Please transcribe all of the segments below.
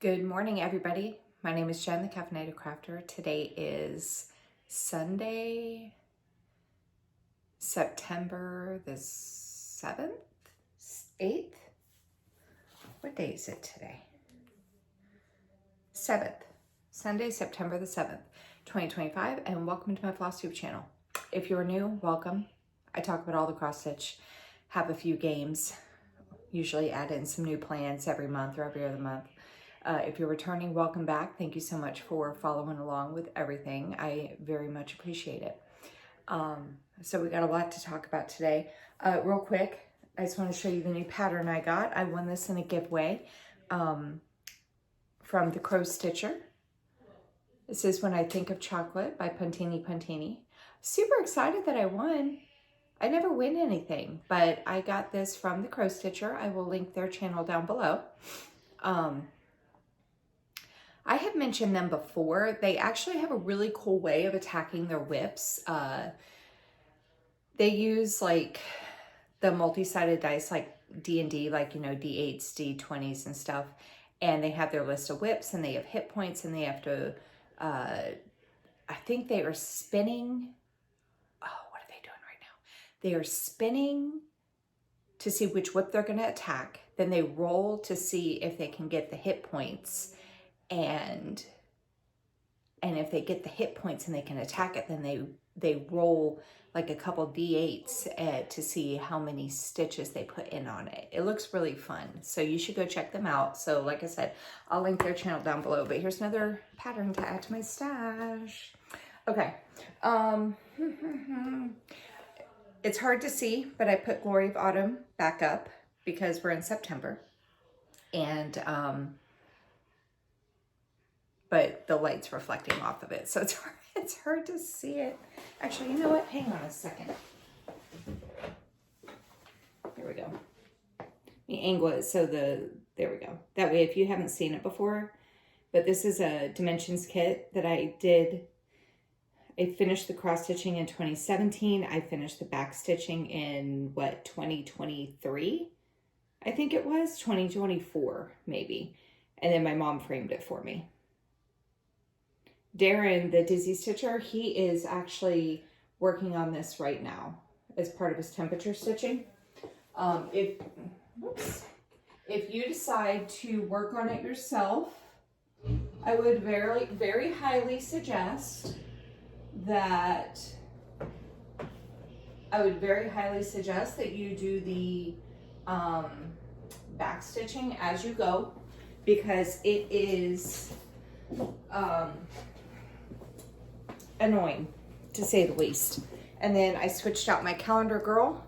Good morning, everybody. My name is Jen, the Caffeinated Crafter. Today is Sunday, September the 7th, 8th. What day is it today? 7th. Sunday, September the 7th, 2025, and welcome to my Flosstube channel. If you're new, welcome. I talk about all the cross stitch, have a few games, usually add in some new plans every month or every other month. If you're returning, welcome back. Thank you so much for following along with everything. I very much appreciate it. So we got a lot to talk about today. Real quick, I just want to show you the new pattern I got. I won this in a giveaway from the Crow Stitcher. This is When I Think of Chocolate by Puntini. Super excited that I won. I never win anything, but I got this from the Crow Stitcher. I will link their channel down below. I have mentioned them before. They actually have a really cool way of attacking their whips. They use like the multi-sided dice like D&D, like, you know, D8s, D20s and stuff. And they have their list of whips and they have hit points and they have to, I think they are spinning. Oh, what are they doing right now? They are spinning to see which whip they're going to attack. Then they roll to see if they can get the hit points. And if they get the hit points and they can attack it, then they roll like a couple D8s to see how many stitches they put in on it. It looks really fun. So you should go check them out. So like I said, I'll link their channel down below, but here's another pattern to add to my stash. Okay. It's hard to see, but I put Glory of Autumn back up because we're in September. And, but the light's reflecting off of it, so it's hard to see it. Actually, you know what? Hang on a second. Here we go. Let me angle it so there we go. That way, if you haven't seen it before, but this is a dimensions kit that I did. I finished the cross stitching in 2017. I finished the back stitching in 2023? I think it was 2024, maybe. And then my mom framed it for me. Darren, the Dizzy Stitcher, he is actually working on this right now as part of his temperature stitching. If you decide to work on it yourself, I would very, very highly suggest that you do the back stitching as you go, because it is annoying, to say the least. And then I switched out my calendar girl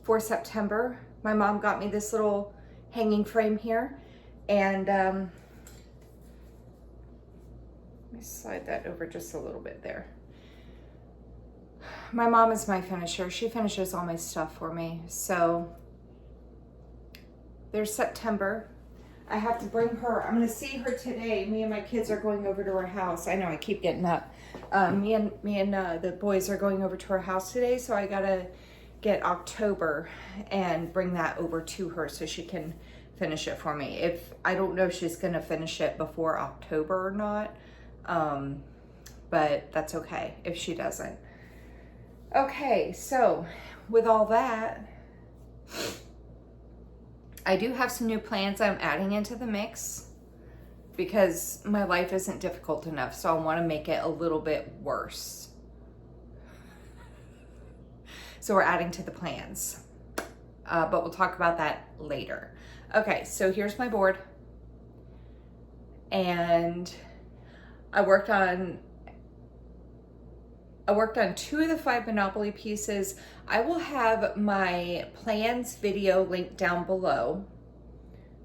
for September. My mom got me this little hanging frame here, and let me slide that over just a little bit there. My mom is my finisher. She finishes all my stuff for me. So there's September. I have to bring her. I'm going to see her today. Me and my kids are going over to her house. I know I keep getting up. Me and the boys are going over to her house today, so I got to get October and bring that over to her so she can finish it for me. I don't know if she's going to finish it before October or not, but that's okay if she doesn't. Okay, so with all that, I do have some new plans I'm adding into the mix because my life isn't difficult enough, so I want to make it a little bit worse. So we're adding to the plans, but we'll talk about that later. Okay, so here's my board, and I worked on 2 of the 5 Monopoly pieces. I will have my plans video linked down below.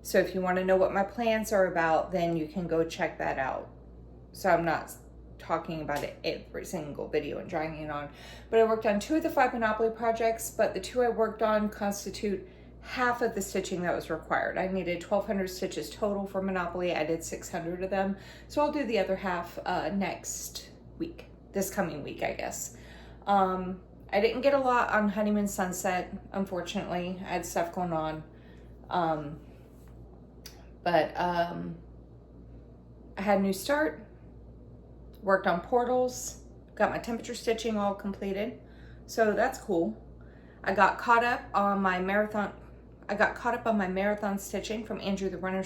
So if you want to know what my plans are about, then you can go check that out. So I'm not talking about it every single video and dragging it on. But I worked on 2 of the 5 Monopoly projects, but the 2 I worked on constitute half of the stitching that was required. I needed 1,200 stitches total for Monopoly. I did 600 of them. So I'll do the other half next week. This coming week, I guess. I didn't get a lot on Honeymoon Sunset, unfortunately. I had stuff going on. But had a new start, worked on portals, got my temperature stitching all completed. So that's cool. I got caught up on my marathon stitching from Andrew the Runner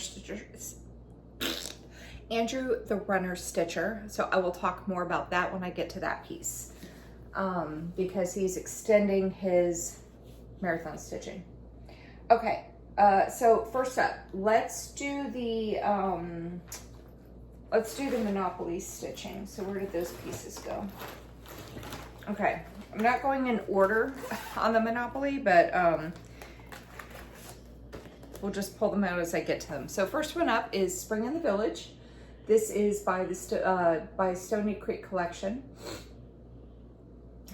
Stitcher. So I will talk more about that when I get to that piece. Because he's extending his marathon stitching. Okay, so first up, let's do the Monopoly stitching. So where did those pieces go? Okay, I'm not going in order on the Monopoly, but we'll just pull them out as I get to them. So first one up is Spring in the Village. This is by the by Stony Creek Collection.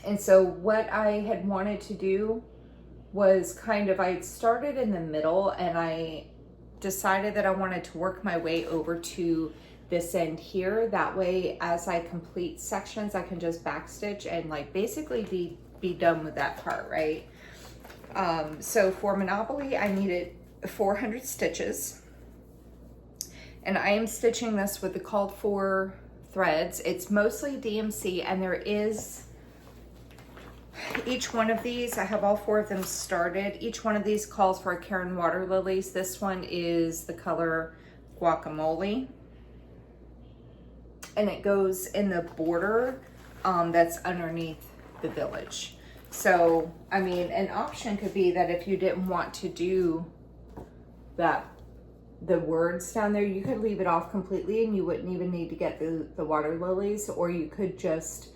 And so what I had wanted to do was I had started in the middle, and I decided that I wanted to work my way over to this end here. That way, as I complete sections, I can just backstitch and like basically be done with that part, right? So for Monopoly, I needed 400 stitches, and I am stitching this with the called for threads. It's mostly DMC, and there is each one of these, I have all 4 of them started. Each one of these calls for a Karen Water Lilies. This one is the color Guacamole, and it goes in the border that's underneath the village. So, I mean, an option could be that if you didn't want to do that, the words down there, you could leave it off completely and you wouldn't even need to get the water lilies, or you could just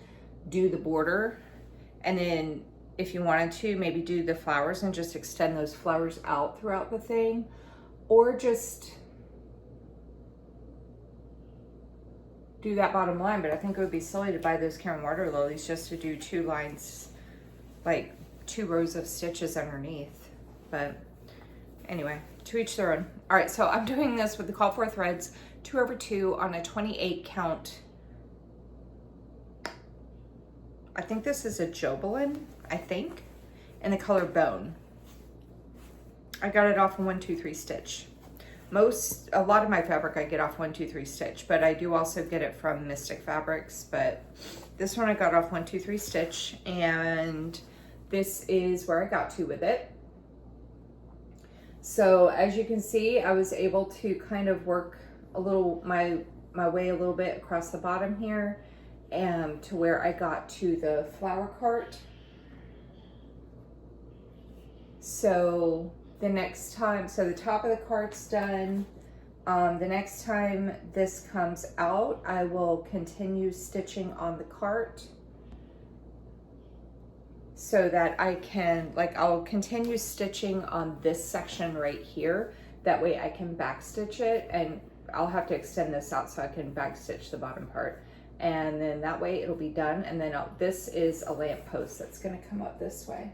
do the border. And then if you wanted to, maybe do the flowers and just extend those flowers out throughout the thing, or just do that bottom line. But I think it would be silly to buy those Karen Water Lilies just to do 2 lines, like 2 rows of stitches underneath. But anyway, to each their own. All right, so I'm doing this with the call for threads, 2/2 on a 28 count. I think this is a Jobelin, I think, in the color Bone. I got it off a 1, 2, 3 stitch. A lot of my fabric I get off 1, 2, 3 stitch, but I do also get it from Mystic Fabrics. But this one I got off 1, 2, 3 stitch, and this is where I got to with it. So as you can see, I was able to kind of work a little my way a little bit across the bottom here, and to where I got to the flower cart. So the next time, so the top of the cart's done. The next time this comes out, I will continue stitching on the cart so that I can, I'll continue stitching on this section right here. That way I can backstitch it, and I'll have to extend this out so I can backstitch the bottom part. And then that way it'll be done. And then this is a lamp post that's gonna come up this way.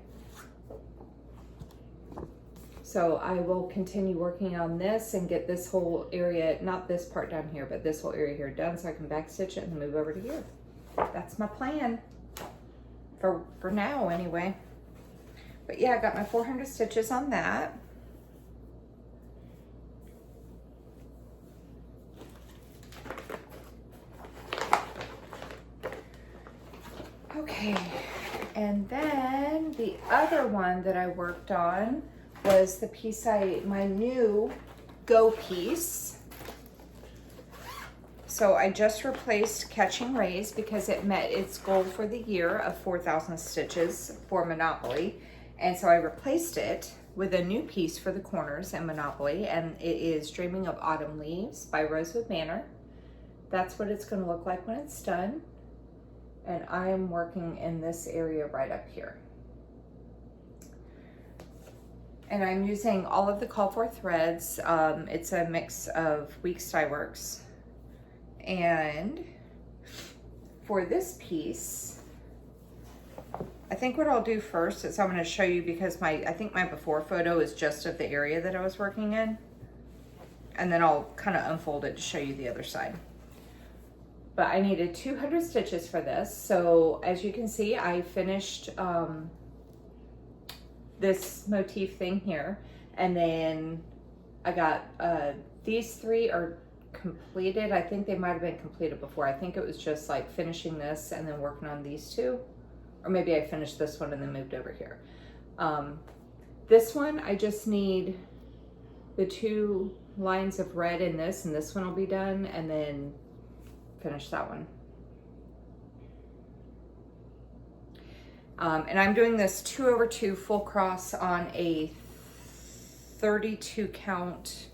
So I will continue working on this and get this whole area, not this part down here, but this whole area here done so I can backstitch it and move over to here. That's my plan for now anyway. But yeah, I got my 400 stitches on that. Okay, and then the other one that I worked on was the piece my new Go piece. So I just replaced Catching Rays because it met its goal for the year of 4,000 stitches for Monopoly. And so I replaced it with a new piece for the corners in Monopoly, and it is Dreaming of Autumn Leaves by Rosewood Manor. That's what it's gonna look like when it's done. And I am working in this area right up here. And I'm using all of the call for threads. It's a mix of Weeks Dye Works. And for this piece, I think what I'll do first is I'm going to show you, because I think my before photo is just of the area that I was working in. And then I'll kind of unfold it to show you the other side. But I needed 200 stitches for this. So as you can see, I finished this motif thing here. And then I got these 3 are completed. I think they might have been completed before. I think it was just like finishing this and then working on these two. Or maybe I finished this one and then moved over here. This one, I just need the 2 lines of red in this, and this one will be done, and then finish that one. And I'm doing this 2/2 full cross on a 32 count.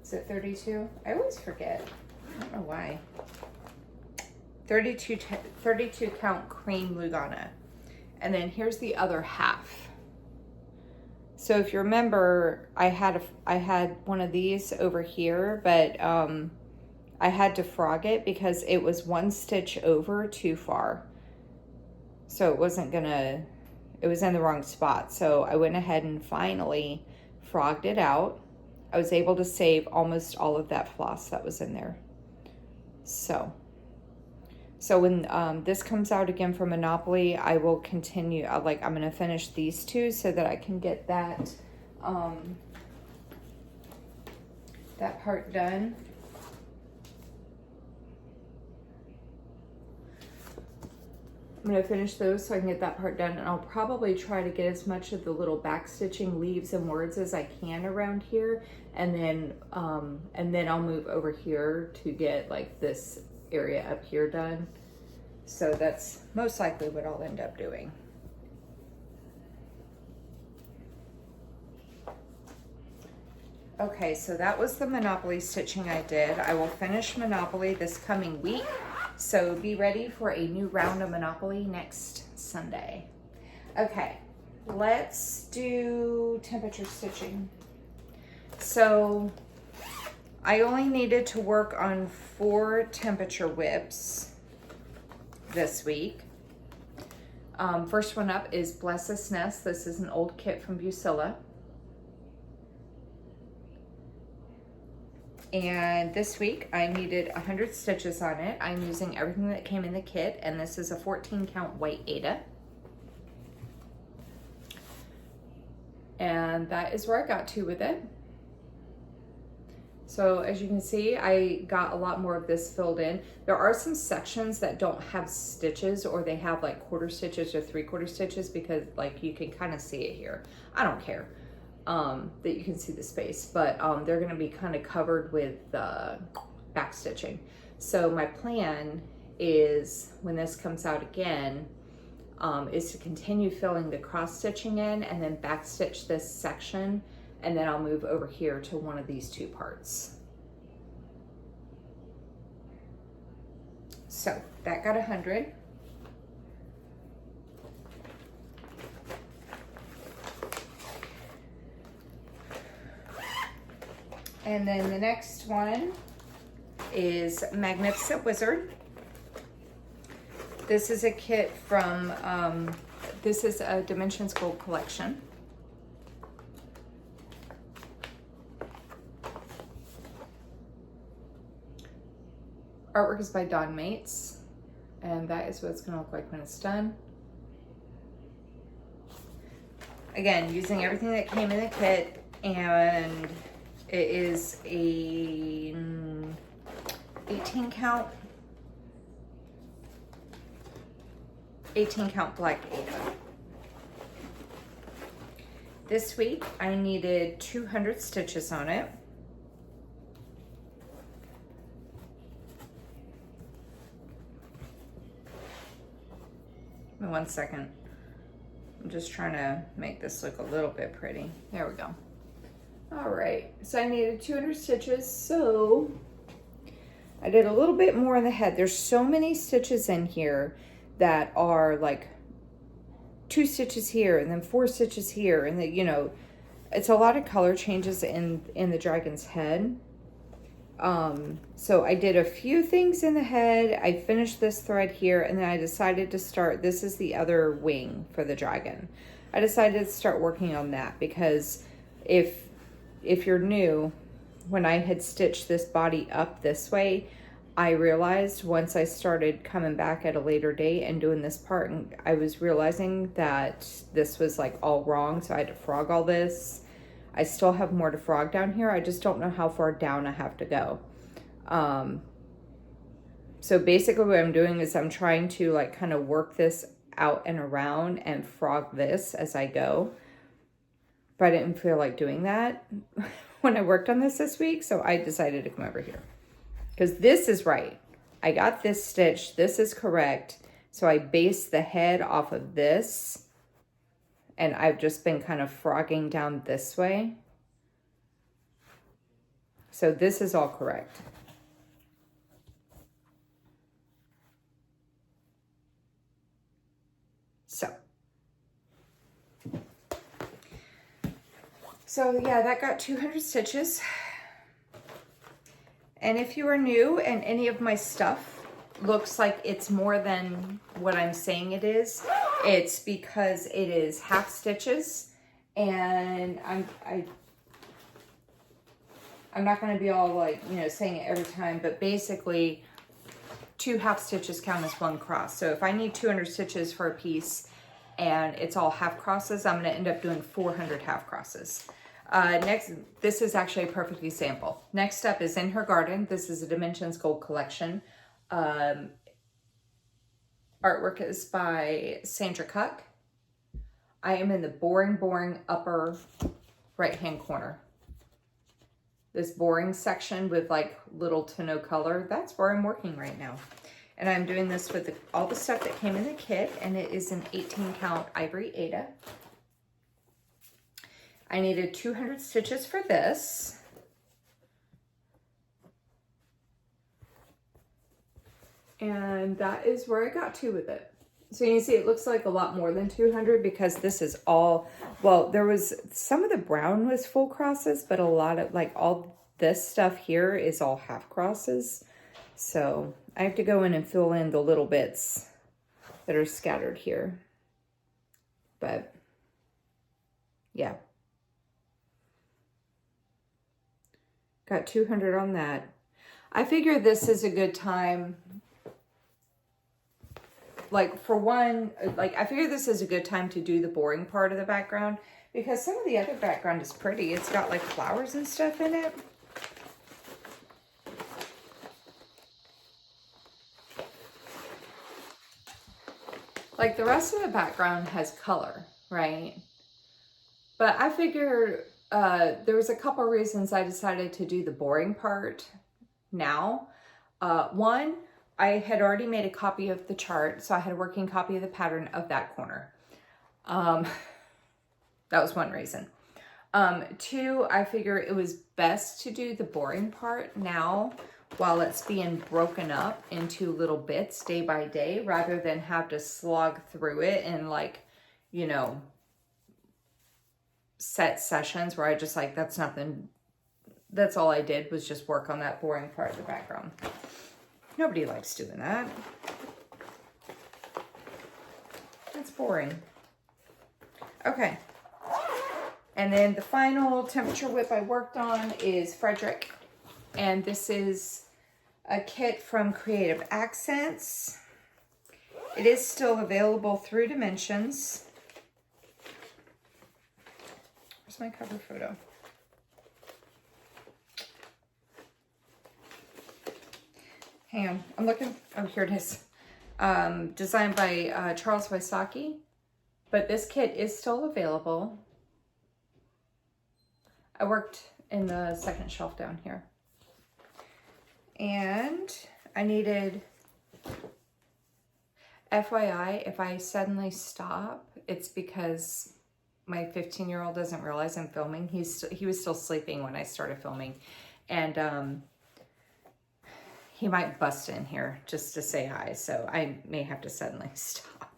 Is it 32? I always forget. I don't know why. 32 count cream Lugana. And then here's the other half. So if you remember, I had one of these over here, but I had to frog it because it was 1 stitch over too far. So it wasn't gonna, it was in the wrong spot. So I went ahead and finally frogged it out. I was able to save almost all of that floss that was in there. So when this comes out again from Monopoly, I will continue. I'm gonna finish these 2 so that I can get that that part done. I'm gonna finish those so I can get that part done, and I'll probably try to get as much of the little back stitching leaves and words as I can around here, and then I'll move over here to get like this area up here done. So that's most likely what I'll end up doing. Okay, so that was the Monopoly stitching I did. I will finish Monopoly this coming week. So be ready for a new round of Monopoly next Sunday. Okay, let's do temperature stitching. So I only needed to work on 4 temperature whips this week. First one up is Bless This Nest. This is an old kit from Bucilla. And this week I needed 100 stitches on it. I'm using everything that came in the kit, and this is a 14 count white Aida. And that is where I got to with it. So as you can see, I got a lot more of this filled in. There are some sections that don't have stitches, or they have like 1/4 stitches or 3/4 stitches, because like you can kind of see it here. I don't care that you can see the space, but they're gonna be kind of covered with back stitching. So my plan is, when this comes out again, is to continue filling the cross stitching in and then back stitch this section, and then I'll move over here to one of these 2 parts. So that got 100. And then the next one is Magnificent Wizard. This is a kit from, this is a Dimensions Gold collection. Artwork is by Dawn Mates, and that is what it's gonna look like when it's done. Again, using everything that came in the kit, and it is a 18 count black Aida. This week I needed 200 stitches on it. Give me 1 second. I'm just trying to make this look a little bit pretty. There we go. All right, so I needed 200 stitches, so I did a little bit more in the head. There's so many stitches in here that are like 2 stitches here and then 4 stitches here, and you know, it's a lot of color changes in the dragon's head. So I did a few things in the head. I finished this thread here, and then I decided to start, this is the other wing for the dragon. I decided to start working on that because if you're new, when I had stitched this body up this way, I realized once I started coming back at a later date and doing this part, and I was realizing that this was like all wrong, so I had to frog all this. I still have more to frog down here. I just don't know how far down I have to go. So basically what I'm doing is I'm trying to like kind of work this out and around and frog this as I go. But I didn't feel like doing that when I worked on this week, so I decided to come over here. Because this is right. I got this stitch, this is correct. So I based the head off of this, and I've just been kind of frogging down this way. So this is all correct. So yeah, that got 200 stitches. And if you are new and any of my stuff looks like it's more than what I'm saying it is, it's because it is half stitches, and I'm not going to be all like, you know, saying it every time, but basically 2 half stitches count as 1 cross. So if I need 200 stitches for a piece and it's all half crosses, I'm going to end up doing 400 half crosses. Next, this is actually a perfect example. Next up is In Her Garden. This is a Dimensions Gold collection. Artwork is by Sandra Cuck. I am in the boring upper right-hand corner. This boring section with like little to no color, that's where I'm working right now. And I'm doing this with all the stuff that came in the kit, and it is an 18 count ivory Aida. I needed 200 stitches for this. And that is where I got to with it. So you can see it looks like a lot more than 200 because this is all, well, there was, some of the brown was full crosses, but a lot of, like all this stuff here is all half crosses. So I have to go in and fill in the little bits that are scattered here. But yeah. Got 200 on that. I figure this is a good time. Like for one, like I figure this is a good time to do the boring part of the background because some of the other background is pretty. It's got like flowers and stuff in it. Like the rest of the background has color, right? But I figured there was a couple reasons I decided to do the boring part now. One, I had already made a copy of the chart, so I had a working copy of the pattern of that corner. That was one reason. 2, I figure it was best to do the boring part now while it's being broken up into little bits day by day, rather than have to slog through it and like, you know, set sessions where I just like, that's nothing, that's all I did was just work on that boring part of the background. Nobody likes doing that. That's boring. Okay. And then the final temperature whip I worked on is Frederick. And this is a kit from Creative Accents. It is still available through Dimensions. Where's my cover photo? Hang on, I'm looking. Oh, here it is. Designed by Charles Wysocki. But this kit is still available. I worked in the second shelf down here. And I needed, FYI, if I suddenly stop, it's because my 15-year-old doesn't realize I'm filming. He was still sleeping when I started filming. And he might bust in here just to say hi. So I may have to suddenly stop.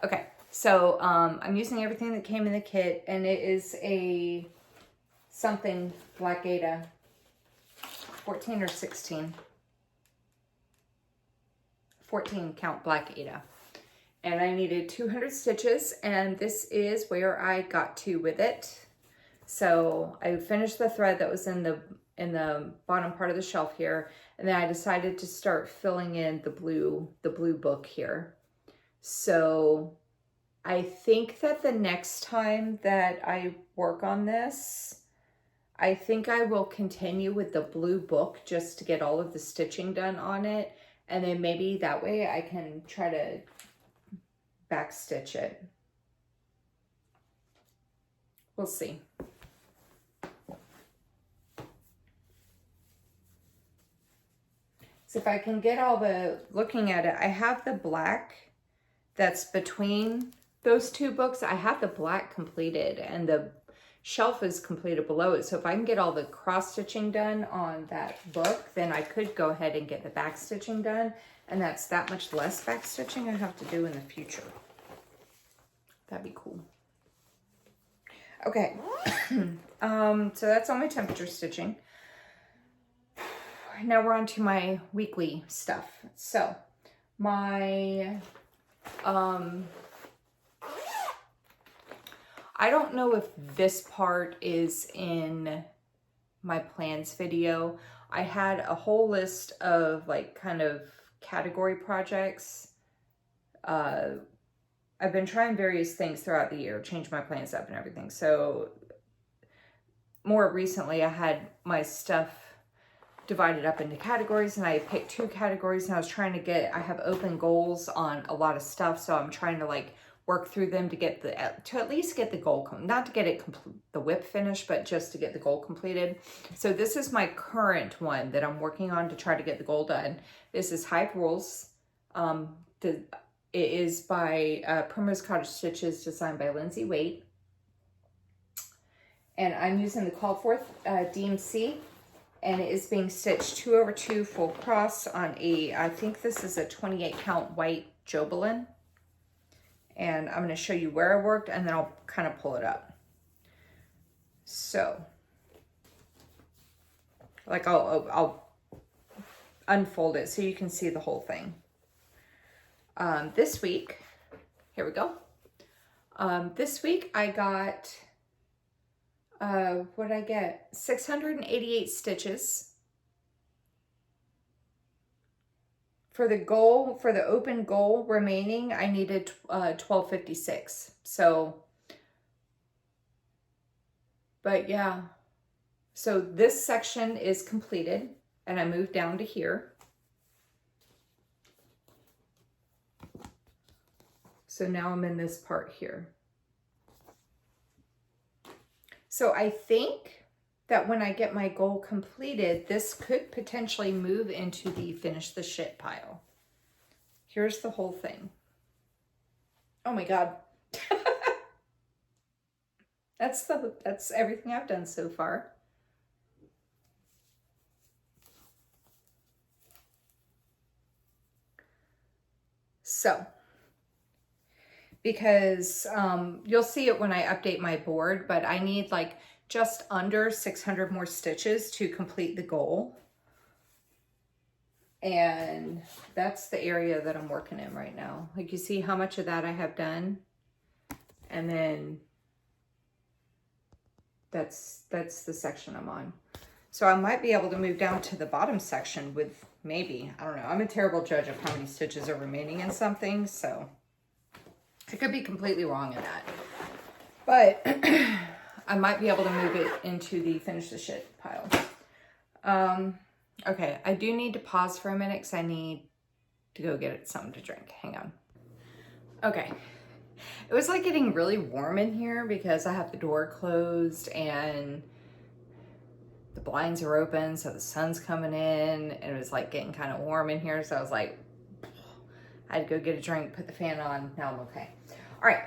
Okay, so I'm using everything that came in the kit. And it is a something Black Aida. 14 or 16. 14 count Black Aida. And I needed 200 stitches, and this is where I got to with it. So I finished the thread that was in the bottom part of the shelf here, and then I decided to start filling in the blue book here. So I think that the next time that I work on this. I think I will continue with the blue book just to get all of the stitching done on it. And then maybe that way I can try to backstitch it. We'll see. So if I can get all the, looking at it, I have the black that's between those two books. I have the black completed and the shelf is completed below it. So if I can get all the cross stitching done on that book, then I could go ahead and get the back stitching done. And that's that much less back stitching I have to do in the future. That'd be cool. Okay. So that's all my temperature stitching. Now we're on to my weekly stuff. So my, I don't know if this part is in my plans video. I had a whole list of like kind of category projects. I've been trying various things throughout the year, change my plans up and everything. So more recently I had my stuff divided up into categories, and I picked 2 categories, and I was trying to get, I have open goals on a lot of stuff, so I'm trying to like work through them to get the, to at least get the goal, not to get it the whip finished, but just to get the goal completed. So this is my current one that I'm working on to try to get the goal done. This is Hive Rules. It is by Primrose Cottage Stitches, designed by Lindsay Waite. And I'm using the called forth DMC. And it is being stitched 2/2 full cross on a, I think this is a 28 count white Jobelin. And I'm going to show you where I worked, and then I'll kind of pull it up. So, like I'll unfold it so you can see the whole thing. This week, here we go. This week I got, what did I get? 688 stitches. For the goal, for the open goal remaining, I needed 1256. So, but yeah. So this section is completed, and I moved down to here. So now I'm in this part here. So I think that when I get my goal completed, this could potentially move into the finish the shit pile. Here's the whole thing. Oh my God. That's everything I've done so far. So, because you'll see it when I update my board, but I need like just under 600 more stitches to complete the goal. And that's the area that I'm working in right now. Like, you see how much of that I have done? And then that's the section I'm on. So I might be able to move down to the bottom section with maybe, I don't know. I'm a terrible judge of how many stitches are remaining in something, so I could be completely wrong in that. But I might be able to move it into the finish the shit pile. Okay, I do need to pause for a minute because I need to go get something to drink. Hang on. Okay. It was like getting really warm in here because I have the door closed and the blinds are open, so the sun's coming in, and it was like getting kind of warm in here. So I was like, I had to go get a drink, put the fan on. Now I'm okay. All right.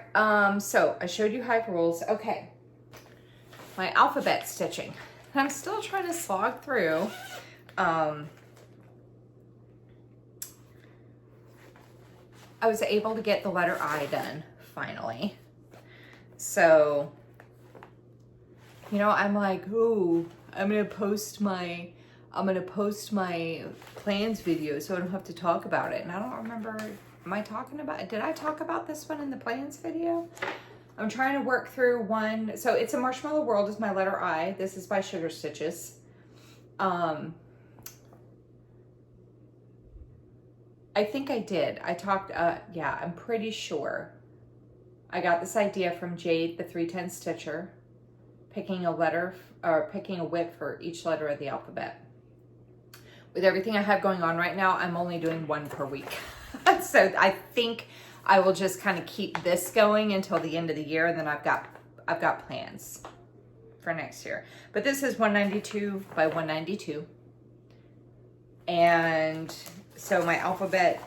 So I showed you Hive Rules. Okay. My alphabet stitching. I'm still trying to slog through. I was able to get the letter I done finally. So, you know, I'm like, ooh, I'm gonna post my plans video so I don't have to talk about it. And I don't remember, did I talk about this one in the plans video? I'm trying to work through one. So it's a Marshmallow World is my letter I. This is by Sugar Stitches. I think I did. I talked, yeah, I'm pretty sure. I got this idea from Jade, the 310 Stitcher. picking a letter or picking a whip for each letter of the alphabet. With everything I have going on right now, I'm only doing one per week. So I think I will just kind of keep this going until the end of the year, and then I've got plans for next year. But this is 192 by 192. And so my alphabet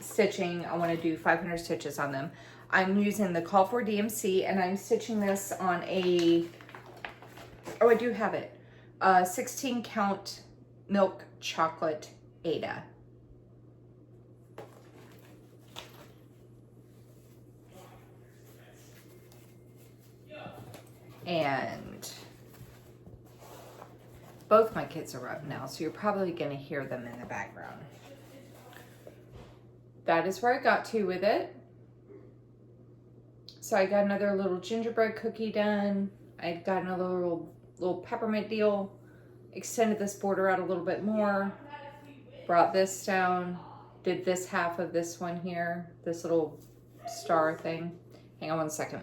stitching, I want to do 500 stitches on them. I'm using the Call for DMC, and I'm stitching this on a, oh, I do have it, 16 count milk chocolate Ada. And both my kids are up now, so you're probably going to hear them in the background. That is where I got to with it. So I got another little gingerbread cookie done. I got another little peppermint deal. Extended this border out a little bit more. Brought this down. Did this half of this one here. This little star thing. Hang on one second.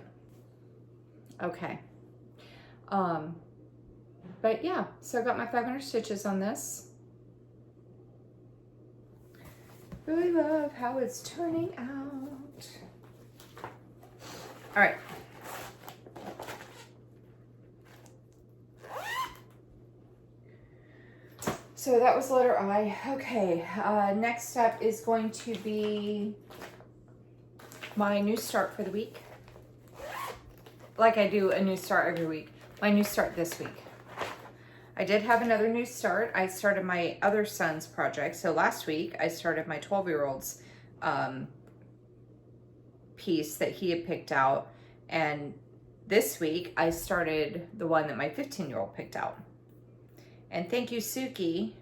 Okay. But yeah, so I got my 500 stitches on this. Really love how it's turning out. All right. So that was letter I. Okay, next step is going to be my new start for the week. Like I do a new start every week. My new start this week. I did have another new start. I started my other son's project. So last week I started my 12-year-old's piece that he had picked out. And this week I started the one that my 15-year-old picked out. And thank you, Suki,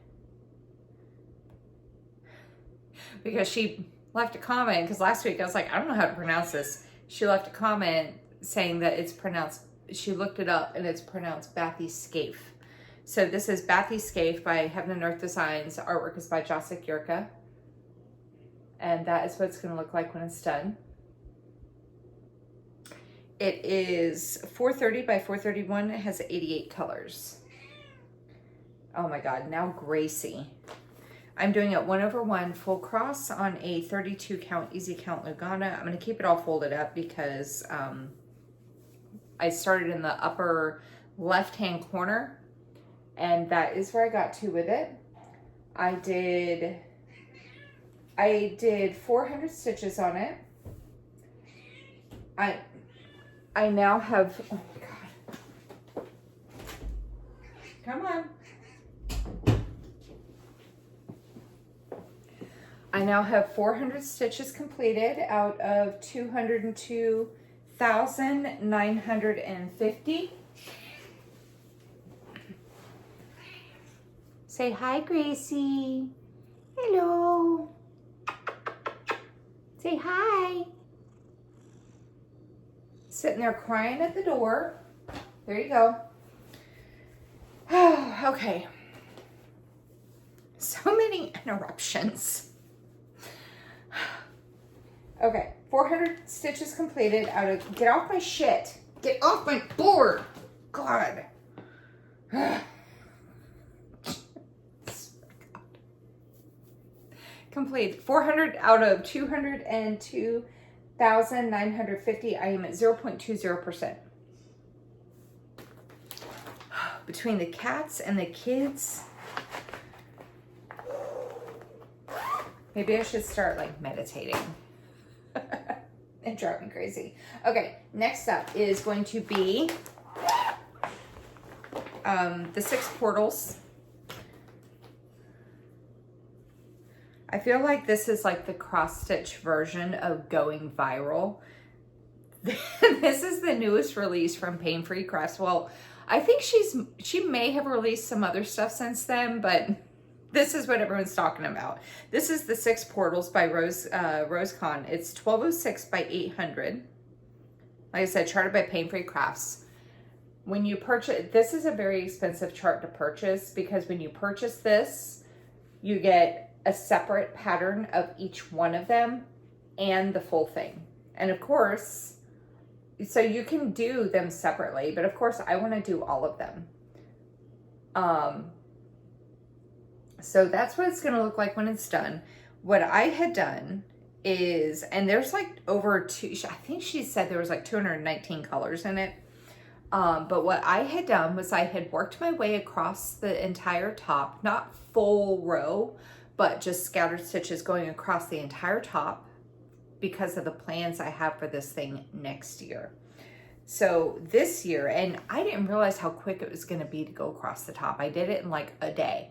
because she left a comment, because last week I was like, I don't know how to pronounce this. She left a comment saying that it's pronounced, she looked it up and it's pronounced Bathyca. So this is Bathyca by Heaven and Earth Designs. Artwork is by Jacek. And that is what it's going to look like when it's done. It is 430 by 431. It has 88 colors. Oh my God, now Gracie. I'm doing it 1/1 full cross on a 32 count easy count Lugana. I'm going to keep it all folded up because I started in the upper left hand corner, and that is where I got to with it. I did 400 stitches on it. I now have, oh my God, come on. I now have 400 stitches completed out of 202,950. Say hi, Gracie. Hello. Say hi. Sitting there crying at the door. There you go. Oh, okay. So many interruptions. Okay, 400 stitches completed out of, get off my shit. Get off my board. God. Complete 400 out of 202,950. I am at 0.20%. Between the cats and the kids, maybe I should start like meditating. It drives me crazy. Okay, next up is going to be the 6 portals. I feel like this is like the cross-stitch version of going viral. This is the newest release from Pain Free Crafts. Well, I think she may have released some other stuff since then, but this is what everyone's talking about. This is the 6 portals by RoseCon. It's 1206 by 800. Like I said, charted by Pain Free Crafts. When you purchase, this is a very expensive chart to purchase because when you purchase this, you get a separate pattern of each one of them and the full thing. And of course, So you can do them separately, but of course I want to do all of them. So that's what it's going to look like when it's done. What I had done is, and there's like I think she said there was like 219 colors in it. But what I had done was I had worked my way across the entire top, not full row, but just scattered stitches going across the entire top because of the plans I have for this thing next year. So this year, and I didn't realize how quick it was going to be to go across the top. I did it in like a day.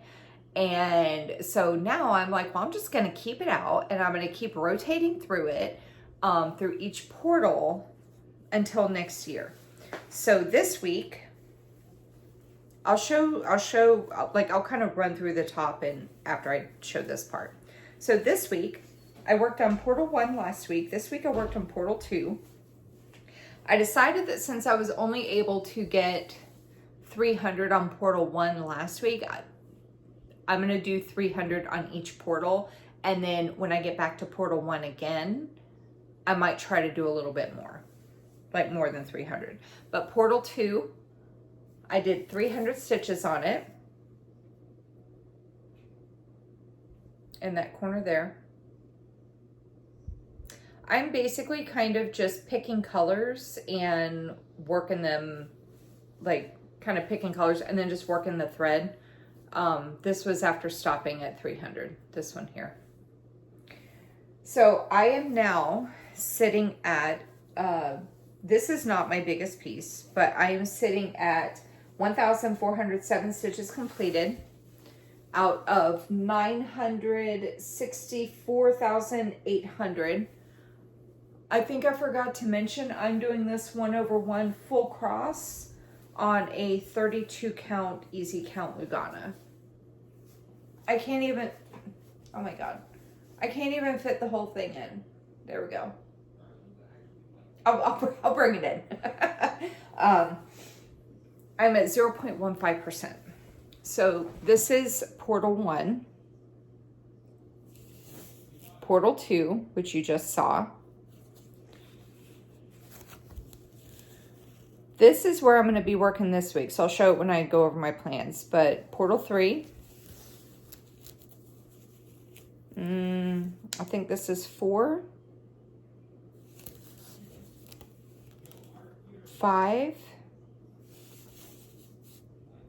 And so now I'm like, well, I'm just going to keep it out and I'm going to keep rotating through it, through each portal until next year. So this week, I'll kind of run through the top and after I show this part. So this week, I worked on portal 1 last week. This week I worked on portal 2. I decided that since I was only able to get 300 on portal 1 last week, I'm going to do 300 on each portal. And then when I get back to portal 1 again, I might try to do a little bit more, like more than 300. But portal 2, I did 300 stitches on it. In that corner there. I'm basically kind of just picking colors and working them, like kind of picking colors and then just working the thread. This was after stopping at 300, this one here. So I am now sitting at, this is not my biggest piece, but I am sitting at 1,407 stitches completed out of 964,800. I think I forgot to mention I'm doing this 1/1 full cross on a 32 count easy count Lugana. I can't even, oh my God, I can't even fit the whole thing in. There we go. I'll bring it in. I'm at 0.15%. So this is portal 1, portal 2, which you just saw. This is where I'm going to be working this week, so I'll show it when I go over my plans. But portal 3, I think this is 4, 5,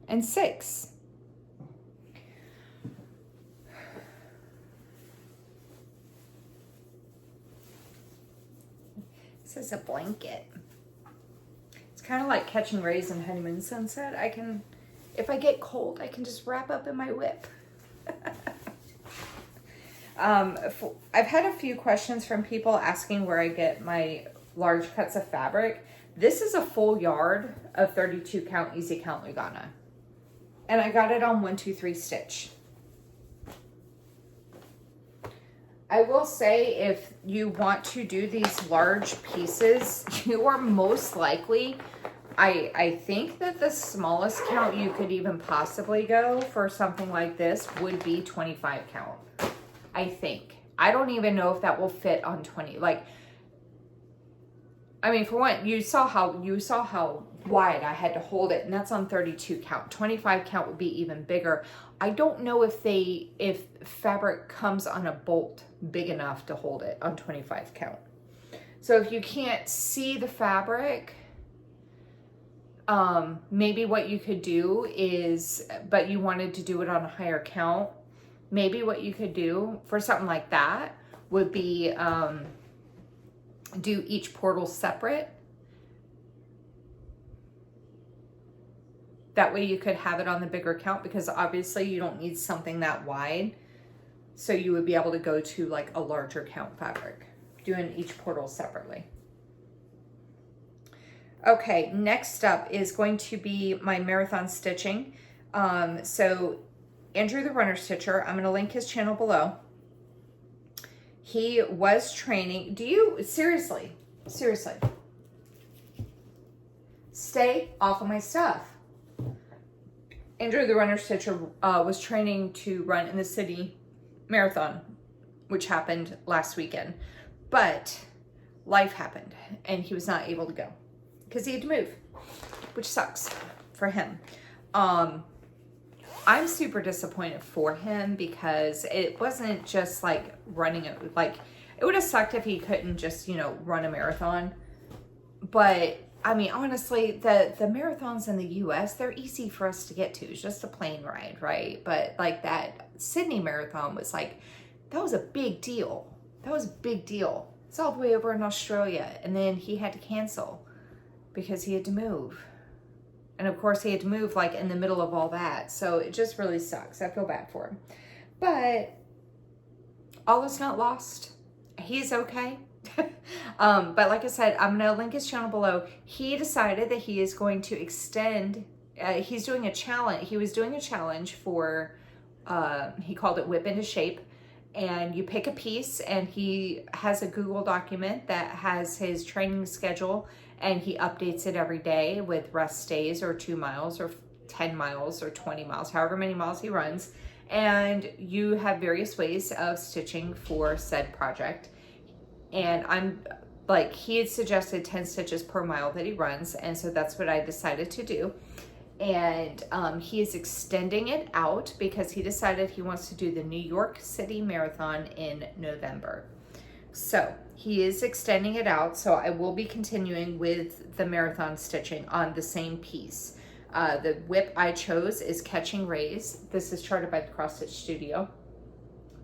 and 6. This is a blanket. Kind of like catching rays in Honeymoon Sunset. If I get cold, I can just wrap up in my whip. I've had a few questions from people asking where I get my large cuts of fabric. This is a full yard of 32 count easy count Lugana. And I got it on 1, 2, 3 stitch. I will say if you want to do these large pieces, you are most likely, I think that the smallest count you could even possibly go for something like this would be 25 count. I think. I don't even know if that will fit on 20. Like, I mean, for one, you saw how wide I had to hold it, and that's on 32 count. 25 count would be even bigger. I don't know if fabric comes on a bolt big enough to hold it on 25 count. So if you can't see the fabric, maybe what you could do is, but you wanted to do it on a higher count, maybe what you could do for something like that would be do each portal separate. That way you could have it on the bigger count, because obviously you don't need something that wide. So you would be able to go to like a larger count fabric, doing each portal separately. Okay, next up is going to be my marathon stitching. So Andrew the Runner Stitcher, I'm going to link his channel below. He was training. Seriously, stay off of my stuff. Andrew the Runner Stitcher was training to run in the city marathon, which happened last weekend, but life happened and he was not able to go. because he had to move, which sucks for him. I'm super disappointed for him because it wasn't just like running it. Like, it would have sucked if he couldn't just, you know, run a marathon. But I mean, honestly, the marathons in the US, they're easy for us to get to. It's just a plane ride, right? But like that Sydney marathon was like, that was a big deal. That was a big deal. It's all the way over in Australia. And then he had to cancel because he had to move. And of course he had to move like in the middle of all that. So it just really sucks. I feel bad for him. But all is not lost. He's okay. But like I said, I'm going to link his channel below. He decided that he is going to extend, he's doing a challenge. He was doing a challenge for, he called it Whip into Shape. And you pick a piece, and he has a Google document that has his training schedule, and he updates it every day with rest days, or 2 miles or 10 miles or 20 miles, however many miles he runs. And you have various ways of stitching for said project. And I'm like, he had suggested 10 stitches per mile that he runs. And so that's what I decided to do. And he is extending it out because he decided he wants to do the New York City Marathon in November. So he is extending it out. So I will be continuing with the marathon stitching on the same piece. The whip I chose is Catching Rays. This is charted by the Cross Stitch Studio.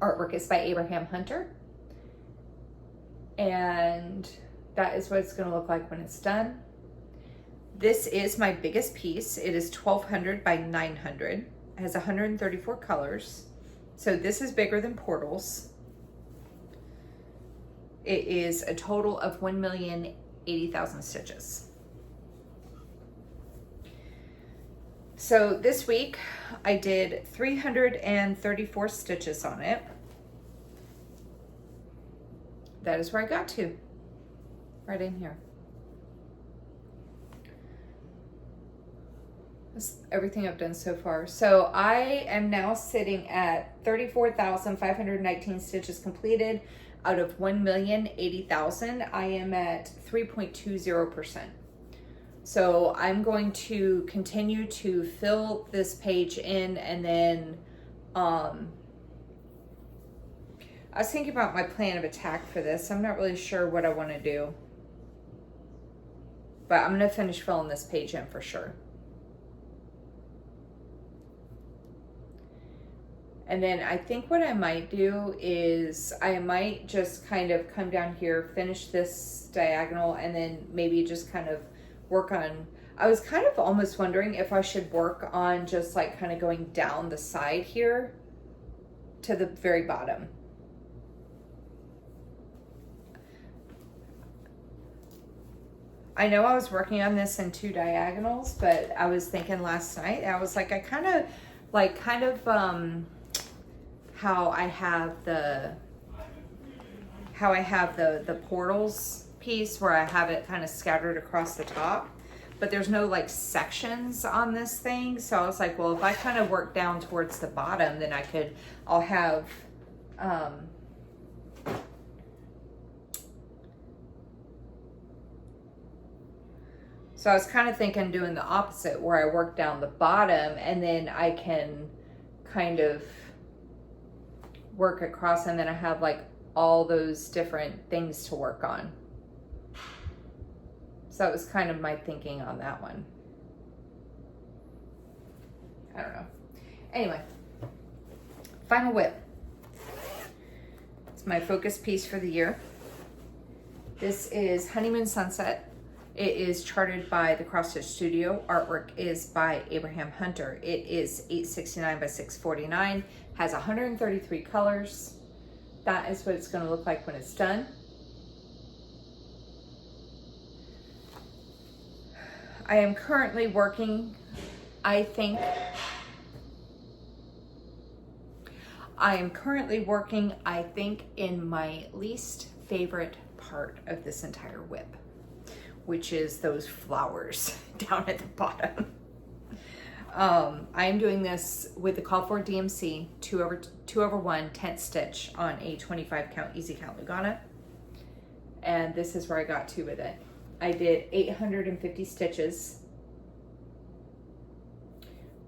Artwork is by Abraham Hunter. And that is what it's going to look like when it's done. This is my biggest piece. It is 1200 by 900. It has 134 colors. So this is bigger than Portals. It is a total of 1,080,000 stitches. So this week I did 334 stitches on it. That is where I got to, right in here. That's everything I've done so far. So I am now sitting at 34,519 stitches completed out of 1,080,000. I am at 3.20%. So I'm going to continue to fill this page in, and then I was thinking about my plan of attack for this. I'm not really sure what I want to do, but I'm going to finish filling this page in for sure. And then I think what I might do is I might just kind of come down here, finish this diagonal, and then maybe just kind of work on, I was kind of almost wondering if I should work on just like kind of going down the side here to the very bottom. I know I was working on this in 2 diagonals, but I was thinking last night, I was like, I kind of how I have the portals piece where I have it kind of scattered across the top, but there's no like sections on this thing. So I was like, well, if I kind of work down towards the bottom, then I'll have so I was kind of thinking doing the opposite, where I work down the bottom and then I can kind of work across, and then I have like all those different things to work on. So that was kind of my thinking on that one. I don't know. Anyway, final whip. It's my focus piece for the year. This is Honeymoon Sunset. It is charted by the Cross Stitch Studio. Artwork is by Abraham Hunter. It is 869 by 649. Has 133 colors. That is what it's going to look like when it's done. I am currently working, I think in my least favorite part of this entire whip, which is those flowers down at the bottom. I am doing this with the Call for DMC 2/1 tent stitch on a 25 count easy count Lugana, and this is where I got to with it. I did 850 stitches,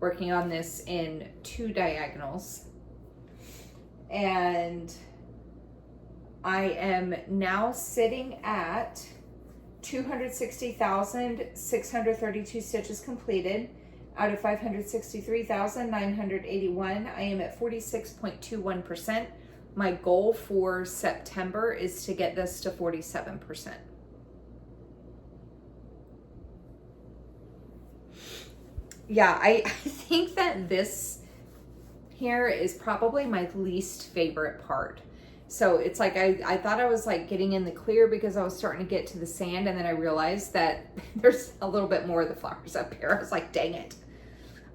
working on this in 2 diagonals. And I am now sitting at 260,632 stitches completed out of 563,981. I am at 46.21%. My goal for September is to get this to 47%. Yeah, I think that this here is probably my least favorite part. So it's like, I thought I was like getting in the clear because I was starting to get to the sand, and then I realized that there's a little bit more of the flowers up here. I was like, dang it.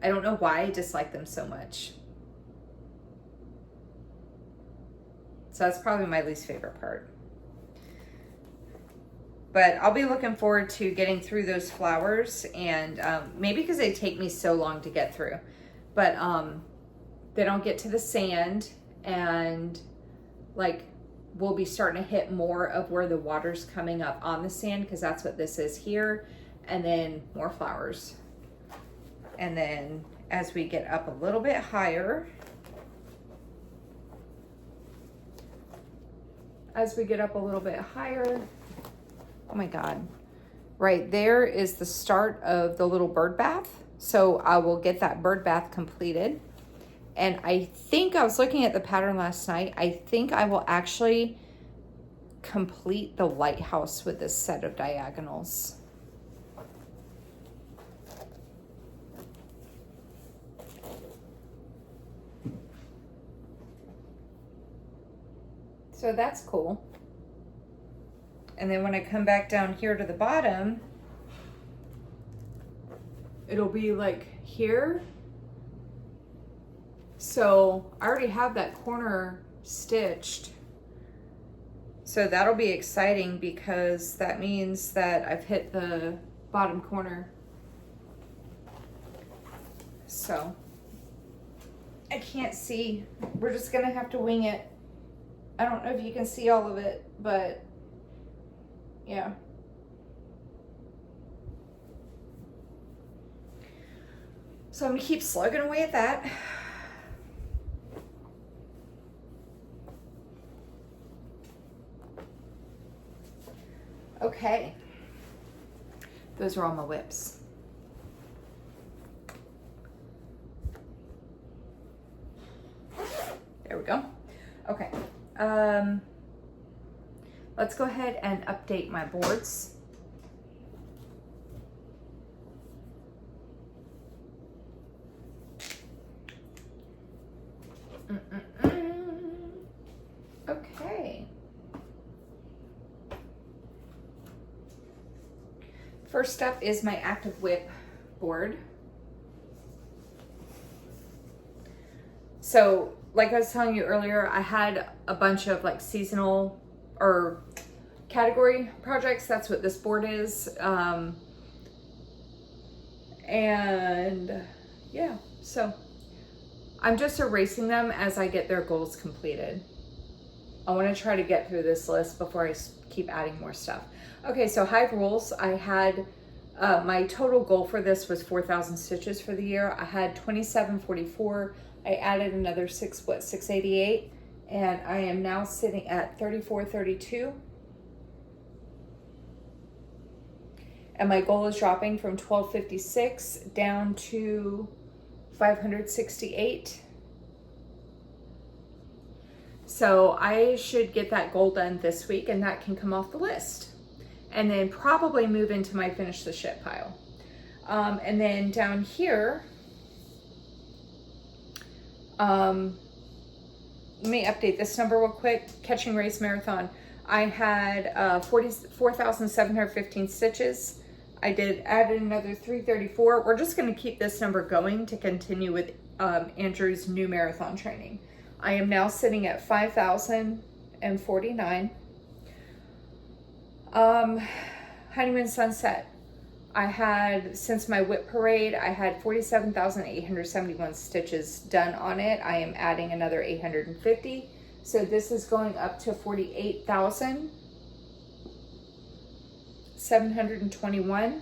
I don't know why I dislike them so much. So that's probably my least favorite part. But I'll be looking forward to getting through those flowers, and maybe because they take me so long to get through. But then I'll get to the sand, and like we'll be starting to hit more of where the water's coming up on the sand, because that's what this is here, and then more flowers. And then as we get up a little bit higher, oh my God, right there is the start of the little bird bath. So I will get that bird bath completed. And I think, I was looking at the pattern last night, I think I will actually complete the lighthouse with this set of diagonals. So that's cool. And then when I come back down here to the bottom, it'll be like here. So I already have that corner stitched. So that'll be exciting, because that means that I've hit the bottom corner. So I can't see. We're just gonna have to wing it. I don't know if you can see all of it, but yeah. So I'm gonna keep slugging away at that. Okay. Those are all my whips. There we go. Okay. Let's go ahead and update my boards. Okay. First up is my active whip board. So, like I was telling you earlier, I had a bunch of like seasonal or category projects. That's what this board is. And yeah, so I'm just erasing them as I get their goals completed. I want to try to get through this list before I keep adding more stuff. Okay, so hive rules. I had my total goal for this was 4,000 stitches for the year. I had 2744. I added another 688, and I am now sitting at 3432. And my goal is dropping from 1256 down to 568. So I should get that goal done this week, and that can come off the list. And then probably move into my finish the ship pile. And then down here, let me update this number real quick. Catching Race Marathon. I had 4,715 stitches. I added another 334. We're just going to keep this number going to continue with Andrew's new marathon training. I am now sitting at 5,049. Honeymoon Sunset. I had, since my whip parade, I had 47,871 stitches done on it. I am adding another 850. So this is going up to 48,000. 721.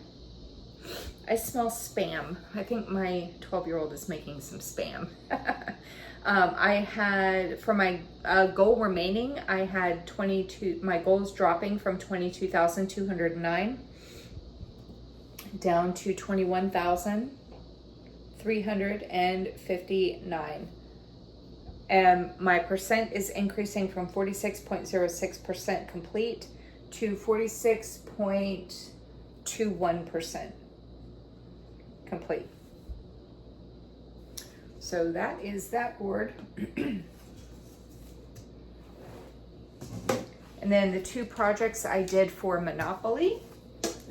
I smell spam. I think my 12-year-old is making some spam. I had, for my goal remaining, I had 22, my goal is dropping from 22,209 down to 21,359. And my percent is increasing from 46.06% complete to 46.21% complete. So that is that board. And then the two projects I did for Monopoly.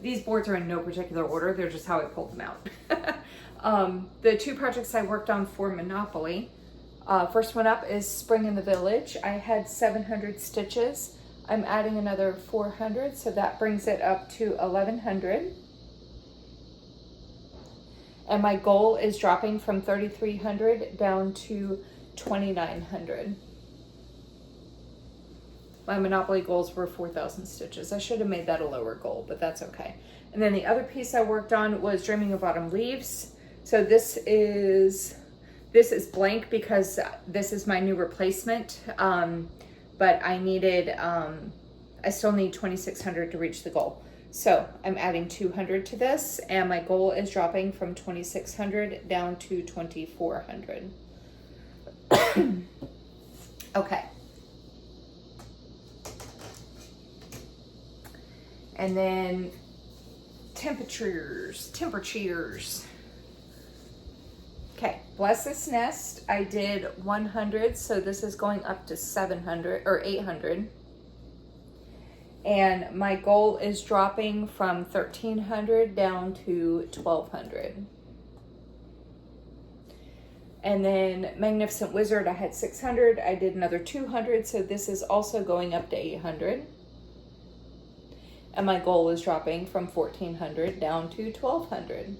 These boards are in no particular order. They're just how I pulled them out. The two projects I worked on for Monopoly. First one up is Spring in the Village. I had 700 stitches. I'm adding another 400, so that brings it up to 1,100. And my goal is dropping from 3,300 down to 2,900. My Monopoly goals were 4,000 stitches. I should have made that a lower goal, but that's okay. And then the other piece I worked on was Dreaming of Autumn Leaves. So this is blank because this is my new replacement. But I needed, I still need 2,600 to reach the goal. So I'm adding 200 to this, and my goal is dropping from 2,600 down to 2,400. Okay. And then temperatures. Okay, Bless This Nest, I did 100, so this is going up to 700 or 800. And my goal is dropping from 1,300 down to 1,200. And then Magnificent Wizard, I had 600. I did another 200, so this is also going up to 800. And my goal is dropping from 1,400 down to 1,200.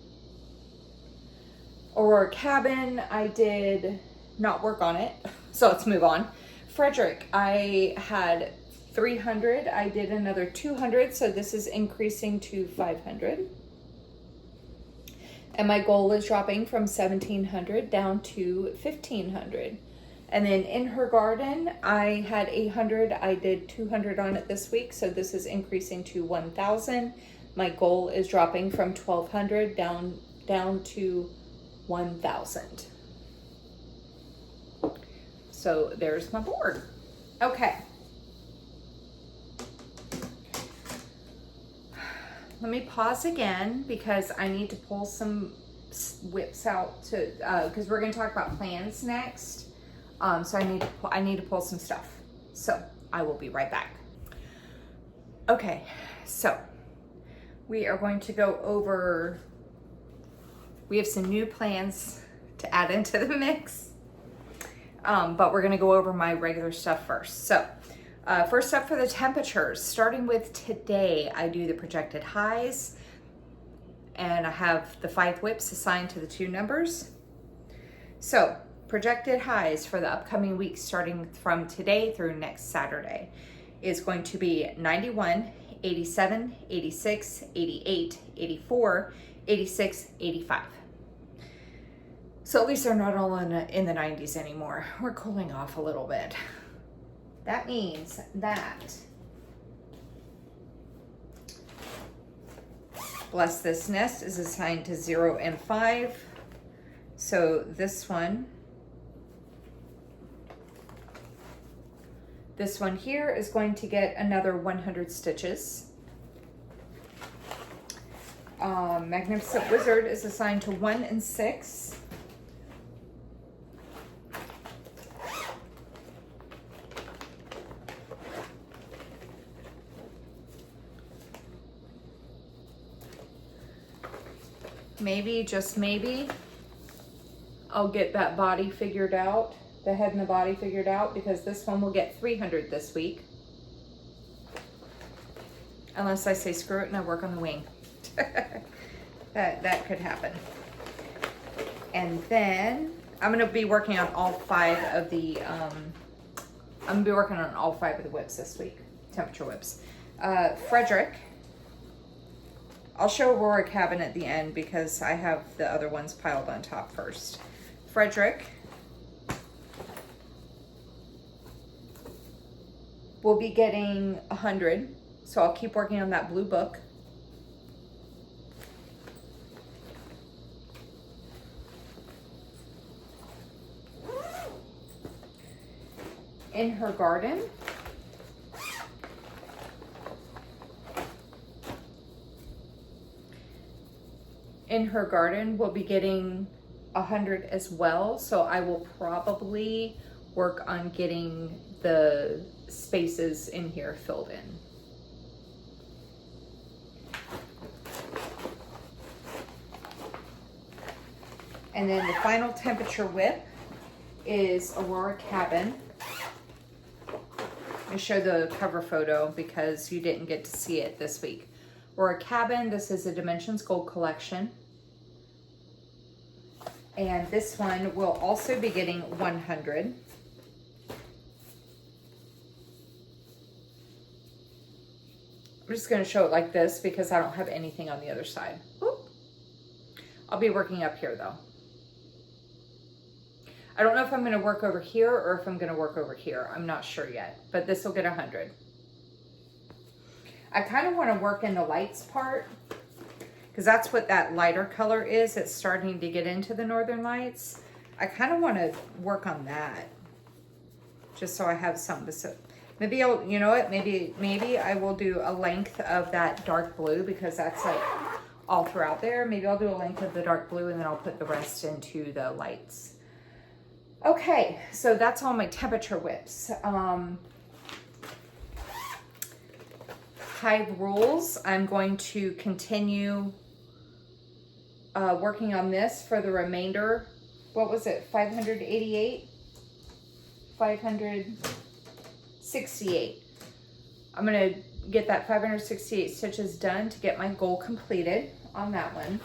Aurora Cabin, I did not work on it, so let's move on. Frederick, I had 300. I did another 200, so this is increasing to 500. And my goal is dropping from 1,700 down to 1,500. And then In Her Garden, I had 800. I did 200 on it this week, so this is increasing to 1,000. My goal is dropping from 1,200 down to 1,000. So there's my board. Okay. Let me pause again because I need to pull some whips out to, because we're going to talk about plans next. So I need to pull some stuff. So I will be right back. Okay, so we are going to go over, we have some new plans to add into the mix. But we're going to go over my regular stuff first. So first up for the temperatures, starting with today, I do the projected highs, and I have the 5 whips assigned to the 2 numbers. So projected highs for the upcoming week, starting from today through next Saturday, is going to be 91, 87, 86, 88, 84, 86, 85. So at least they're not all in the 90s anymore. We're cooling off a little bit. That means that Bless This Nest is assigned to 0 and 5. So this one here is going to get another 100 stitches. Magnificent Wizard is assigned to 1 and 6. Maybe, just maybe, I'll get that body figured out, the head and the body figured out, because this one will get 300 this week. Unless I say screw it and I work on the wing. That could happen. And then I'm going to be working on all 5 of the, whips this week, temperature whips. Frederick I'll show Aurora Cabin at the end because I have the other ones piled on top first. Frederick will be getting 100, so I'll keep working on that blue book. In Her Garden we'll be getting 100 as well, so I will probably work on getting the spaces in here filled in. And then the final temperature whip is Aurora Cabin. I show the cover photo because you didn't get to see it this week. Aurora Cabin, this is a Dimensions Gold collection. And this one will also be getting 100. I'm just gonna show it like this because I don't have anything on the other side. Oop. I'll be working up here though. I don't know if I'm gonna work over here or if I'm gonna work over here. I'm not sure yet, but this will get 100. I kind of wanna work in the lights part because that's what that lighter color is. It's starting to get into the Northern Lights. I kind of wanna work on that just so I have something to say. Maybe I'll, you know what, maybe I will do a length of that dark blue because that's like all throughout there. Maybe I'll do a length of the dark blue and then I'll put the rest into the lights. Okay, so that's all my temperature whips. Hive rules, I'm going to continue working on this for the remainder. What was it, 588? 568. I'm gonna get that 568 stitches done to get my goal completed on that one.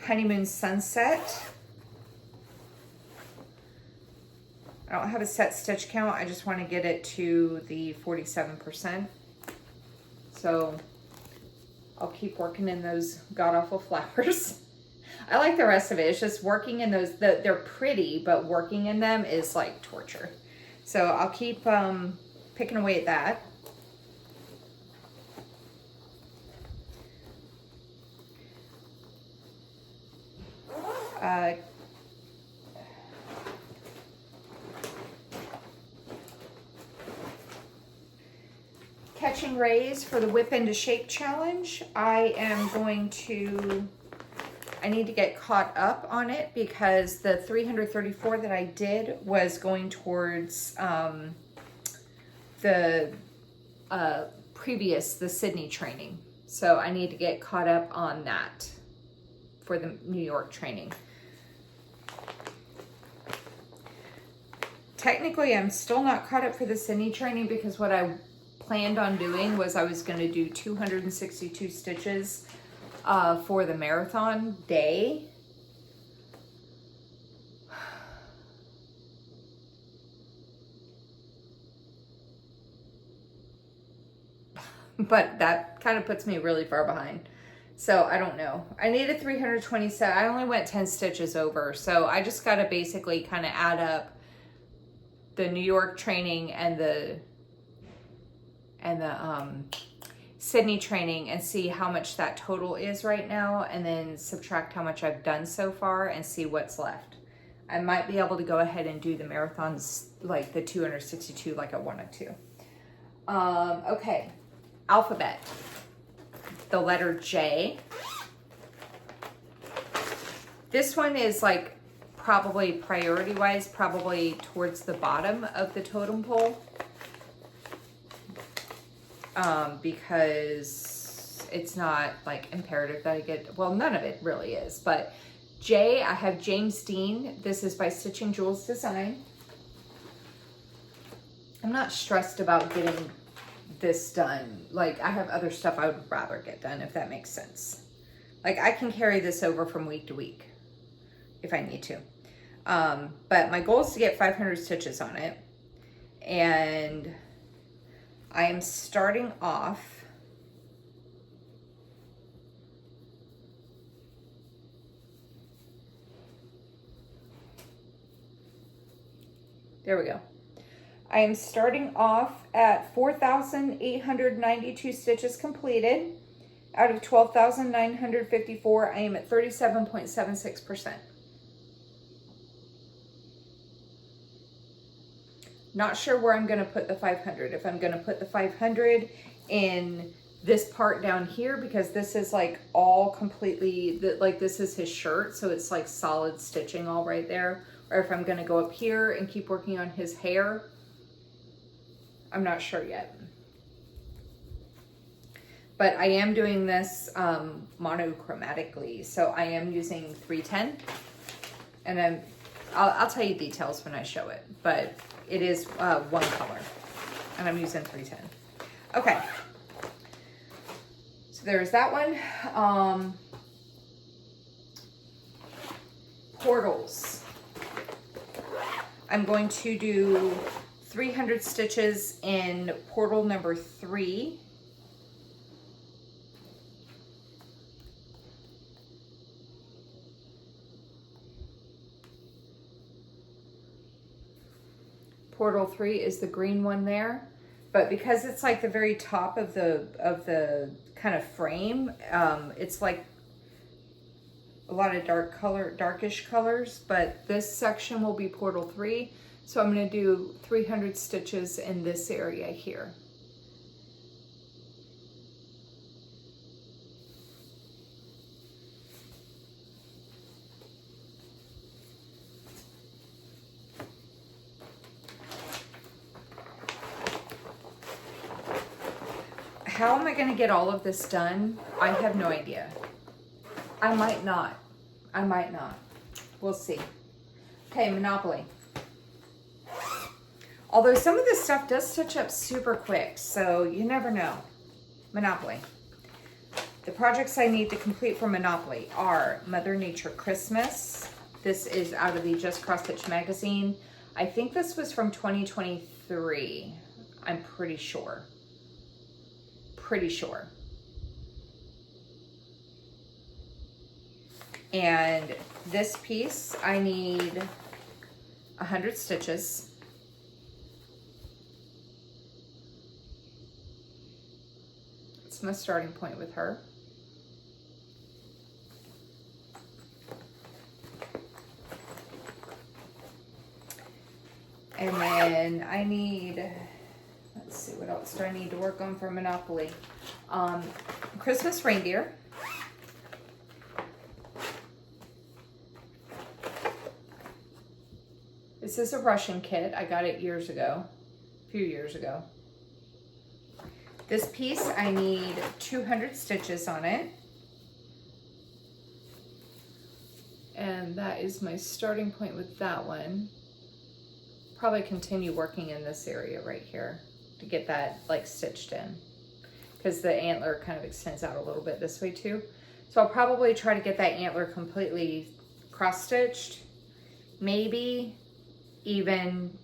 Honeymoon Sunset. I don't have a set stitch count. I just want to get it to the 47%. So I'll keep working in those god-awful flowers. I like the rest of it. It's just working in those, they're pretty, but working in them is like torture. So I'll keep picking away at that. Catching rays for the Whip into Shape challenge. I need to get caught up on it because the 334 that I did was going towards the Sydney training. So I need to get caught up on that for the New York training. Technically, I'm still not caught up for the Sydney training because what I planned on doing was I was going to do 262 stitches for the marathon day. But that kind of puts me really far behind. So I don't know. I needed 327. I only went 10 stitches over. So I just got to basically kind of add up the New York training and the Sydney training and see how much that total is right now, and then subtract how much I've done so far and see what's left. I might be able to go ahead and do the marathons, like the 262 like I wanted to. Okay, alphabet. The letter J. This one is like probably priority-wise, probably towards the bottom of the totem pole. Because it's not like imperative that I get, well, none of it really is, but J, I have James Dean. This is by Stitching Jewels Design. I'm not stressed about getting this done. Like, I have other stuff I would rather get done, if that makes sense. Like, I can carry this over from week to week if I need to. But my goal is to get 500 stitches on it. And I am starting off there we go. I am starting off at 4,892 stitches completed. Out of 12,954, I am at 37.76%. Not sure where I'm gonna put the 500. If I'm gonna put the 500 in this part down here, because this is like all completely, like this is his shirt, so it's like solid stitching all right there. Or if I'm gonna go up here and keep working on his hair. I'm not sure yet. But I am doing this monochromatically, so I am using 310. And then I'll tell you details when I show it, but it is one color, and I'm using 310. Okay, so there's that one. Portals. I'm going to do 300 stitches in portal number 3. Portal 3 is the green one there, but because it's like the very top of the kind of frame, it's like a lot of darkish colors, but this section will be portal 3. So I'm going to do 300 stitches in this area here. How am I going to get all of this done? I have no idea. I might not. I might not. We'll see. Okay, Monopoly. Although some of this stuff does stitch up super quick, so you never know. Monopoly. The projects I need to complete for Monopoly are Mother Nature Christmas. This is out of the Just Cross Stitch magazine. I think this was from 2023. I'm pretty sure. Pretty sure. And this piece, I need 100 stitches. It's my starting point with her. And then I need, let's see, what else do I need to work on for Monopoly? Christmas reindeer. This is a Russian kit. I got it years ago, a few years ago. This piece, I need 200 stitches on it. And that is my starting point with that one. Probably continue working in this area right here to get that like stitched in, because the antler kind of extends out a little bit this way too. So I'll probably try to get that antler completely cross-stitched. Maybe even,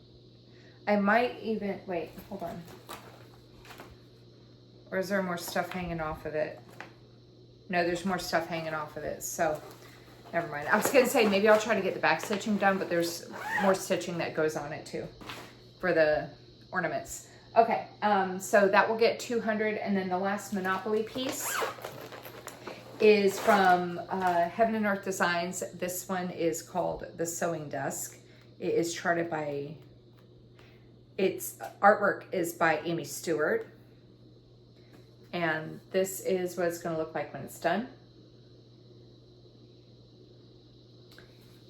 I might even, wait, hold on. Or is there more stuff hanging off of it? No, there's more stuff hanging off of it, so never mind. I was gonna say maybe I'll try to get the back stitching done, but there's more stitching that goes on it too for the ornaments. Okay, so that will get 200, and then the last Monopoly piece is from Heaven and Earth Designs. This one is called The Sewing Desk. It is charted by, its artwork is by Amy Stewart. And this is what it's going to look like when it's done.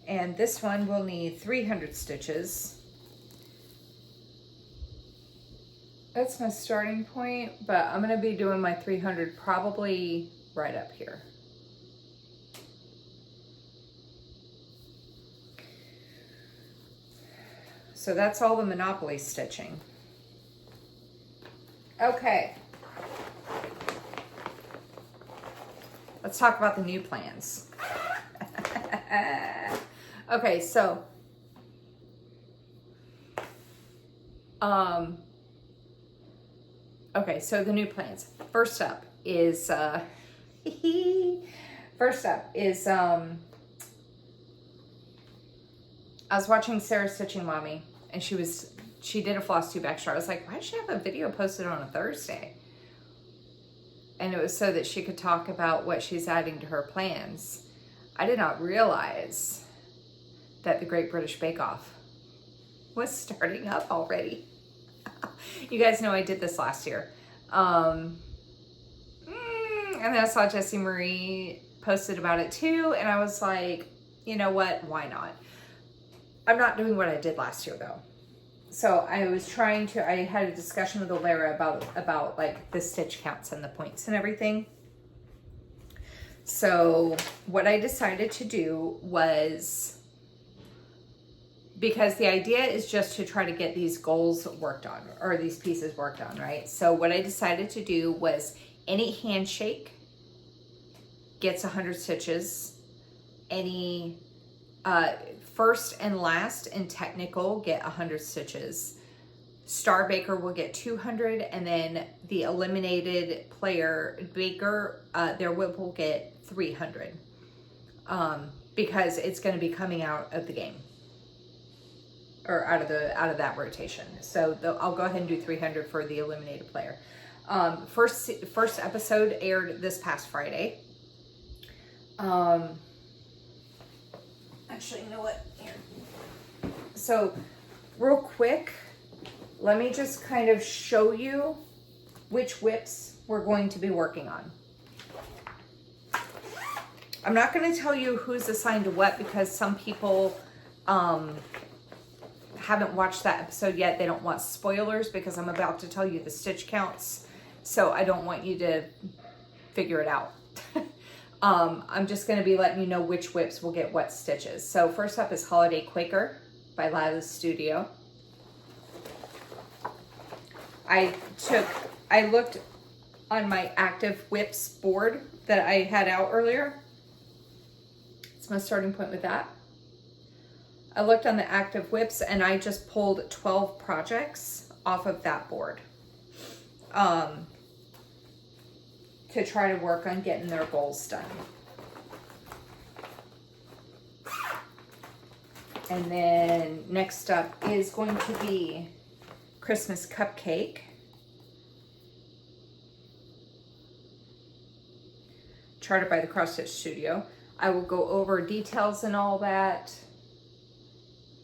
And this one will need 300 stitches. That's my starting point, but I'm going to be doing my 300 probably right up here. So that's all the Monopoly stitching. Okay. Let's talk about the new plans. Okay, so Okay, so the new plans. First up is, I was watching Sarah Stitching Mommy, and she did a Flosstube extra. I was like, why does she have a video posted on a Thursday? And it was so that she could talk about what she's adding to her plans. I did not realize that the Great British Bakeoff was starting up already. You guys know I did this last year. And then I saw Jessie Marie posted about it too, and I was like, you know what, why not? I'm not doing what I did last year though. So I had a discussion with Olara about like the stitch counts and the points and everything. So what I decided to do was, because the idea is just to try to get these goals worked on, or these pieces worked on, right? So what I decided to do was any handshake gets 100 stitches. Any first and last and technical get 100 stitches. Star Baker will get 200, and then the eliminated player Baker, their whip will get 300, because it's going to be coming out of the game, or out of that rotation. So I'll go ahead and do 300 for the eliminated player. First episode aired this past Friday. Actually, you know what? Here. So, real quick, let me just kind of show you which whips we're going to be working on. I'm not going to tell you who's assigned to what, because some people haven't watched that episode yet. They don't want spoilers, because I'm about to tell you the stitch counts. So I don't want you to figure it out. I'm just going to be letting you know which whips will get what stitches. So first up is Holiday Quaker by Lila's Studio. I looked on my active whips board that I had out earlier. It's my starting point with that. I looked on the active whips, and I just pulled 12 projects off of that board to try to work on getting their goals done. And then next up is going to be Christmas Cupcake. Charted by the Cross Stitch Studio. I will go over details and all that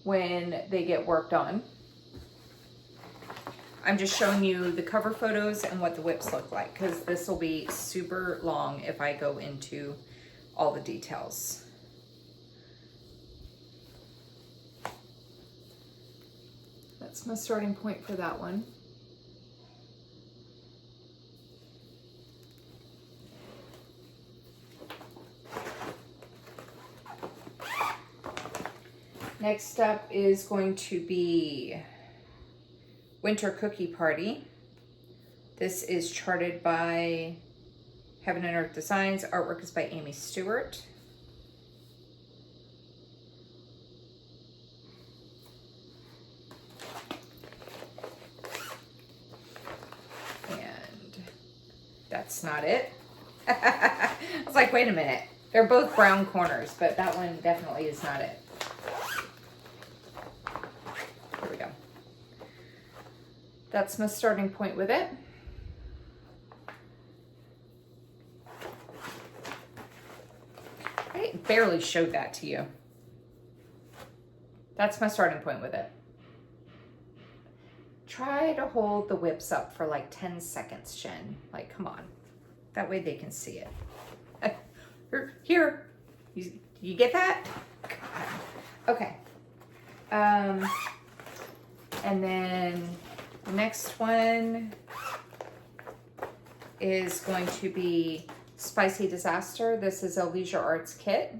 when they get worked on. I'm just showing you the cover photos and what the whips look like, because this will be super long if I go into all the details. That's my starting point for that one. Next up is going to be Winter Cookie Party. This is charted by Heaven and Earth Designs. Artwork is by Amy Stewart. And that's not it. I was like, wait a minute. They're both brown corners, but that one definitely is not it. Here we go. That's my starting point with it. I barely showed that to you. That's my starting point with it. Try to hold the whips up for like 10 seconds, Jen. Like, come on. That way they can see it. Here. You get that? God. Okay. And then the next one is going to be Spicy Disaster. This is a Leisure Arts kit.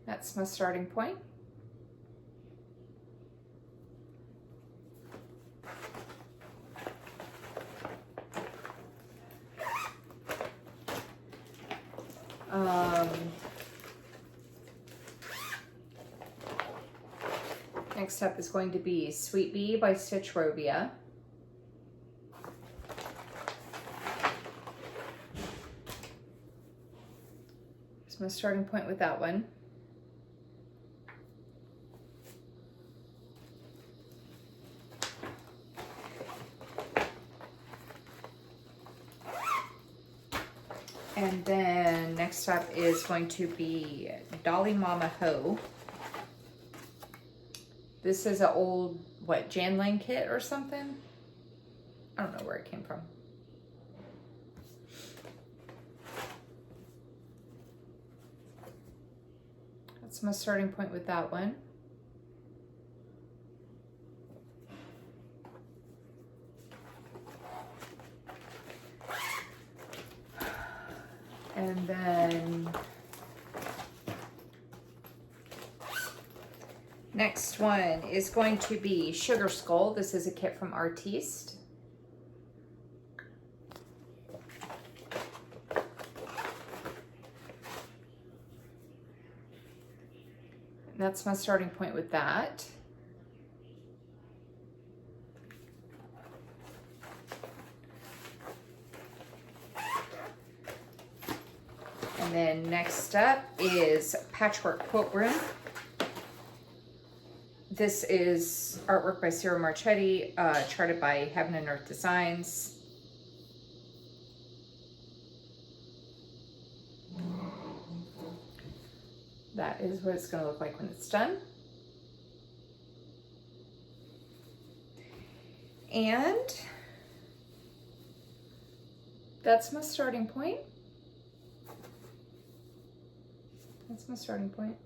That's my starting point. Next up is going to be Sweet Bee by Stitchrovia. Here's my starting point with that one. And then next up is going to be Dolly Mama Ho. This is an old, what, Jan Lang kit or something? I don't know where it came from. That's my starting point with that one. And then next one is going to be Sugar Skull. This is a kit from Artiste. And that's my starting point with that. And then next up is Patchwork Quilt Room. This is artwork by Ciro Marchetti, charted by Heaven and Earth Designs. That is what it's going to look like when it's done. And that's my starting point. That's my starting point.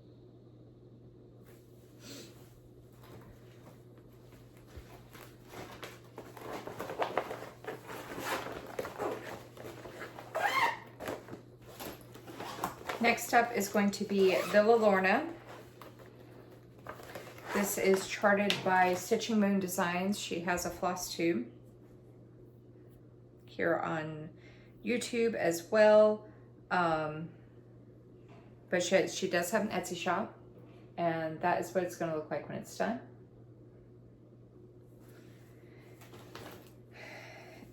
Next up is going to be Villa Lorna. This is charted by Stitching Moon Designs. She has a Flosstube here on YouTube as well. But she does have an Etsy shop, and that is what it's going to look like when it's done.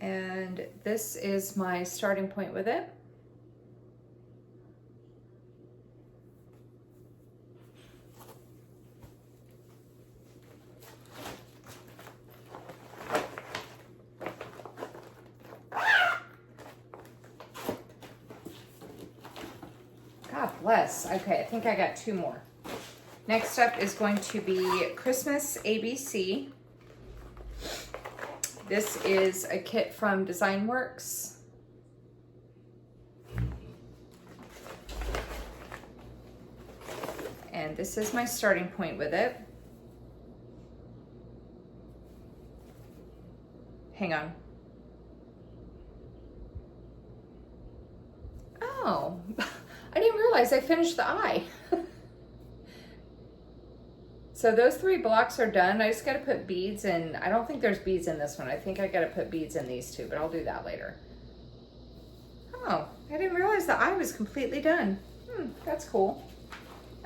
And this is my starting point with it. God bless. Okay, I think I got two more. Next up is going to be Christmas ABC. This is a kit from Design Works. And this is my starting point with it. Hang on. Oh, I didn't realize I finished the eye. So those 3 blocks are done. I just got to put beads in. I don't think there's beads in this one. I think I got to put beads in these 2, but I'll do that later. Oh, I didn't realize the eye was completely done. That's cool.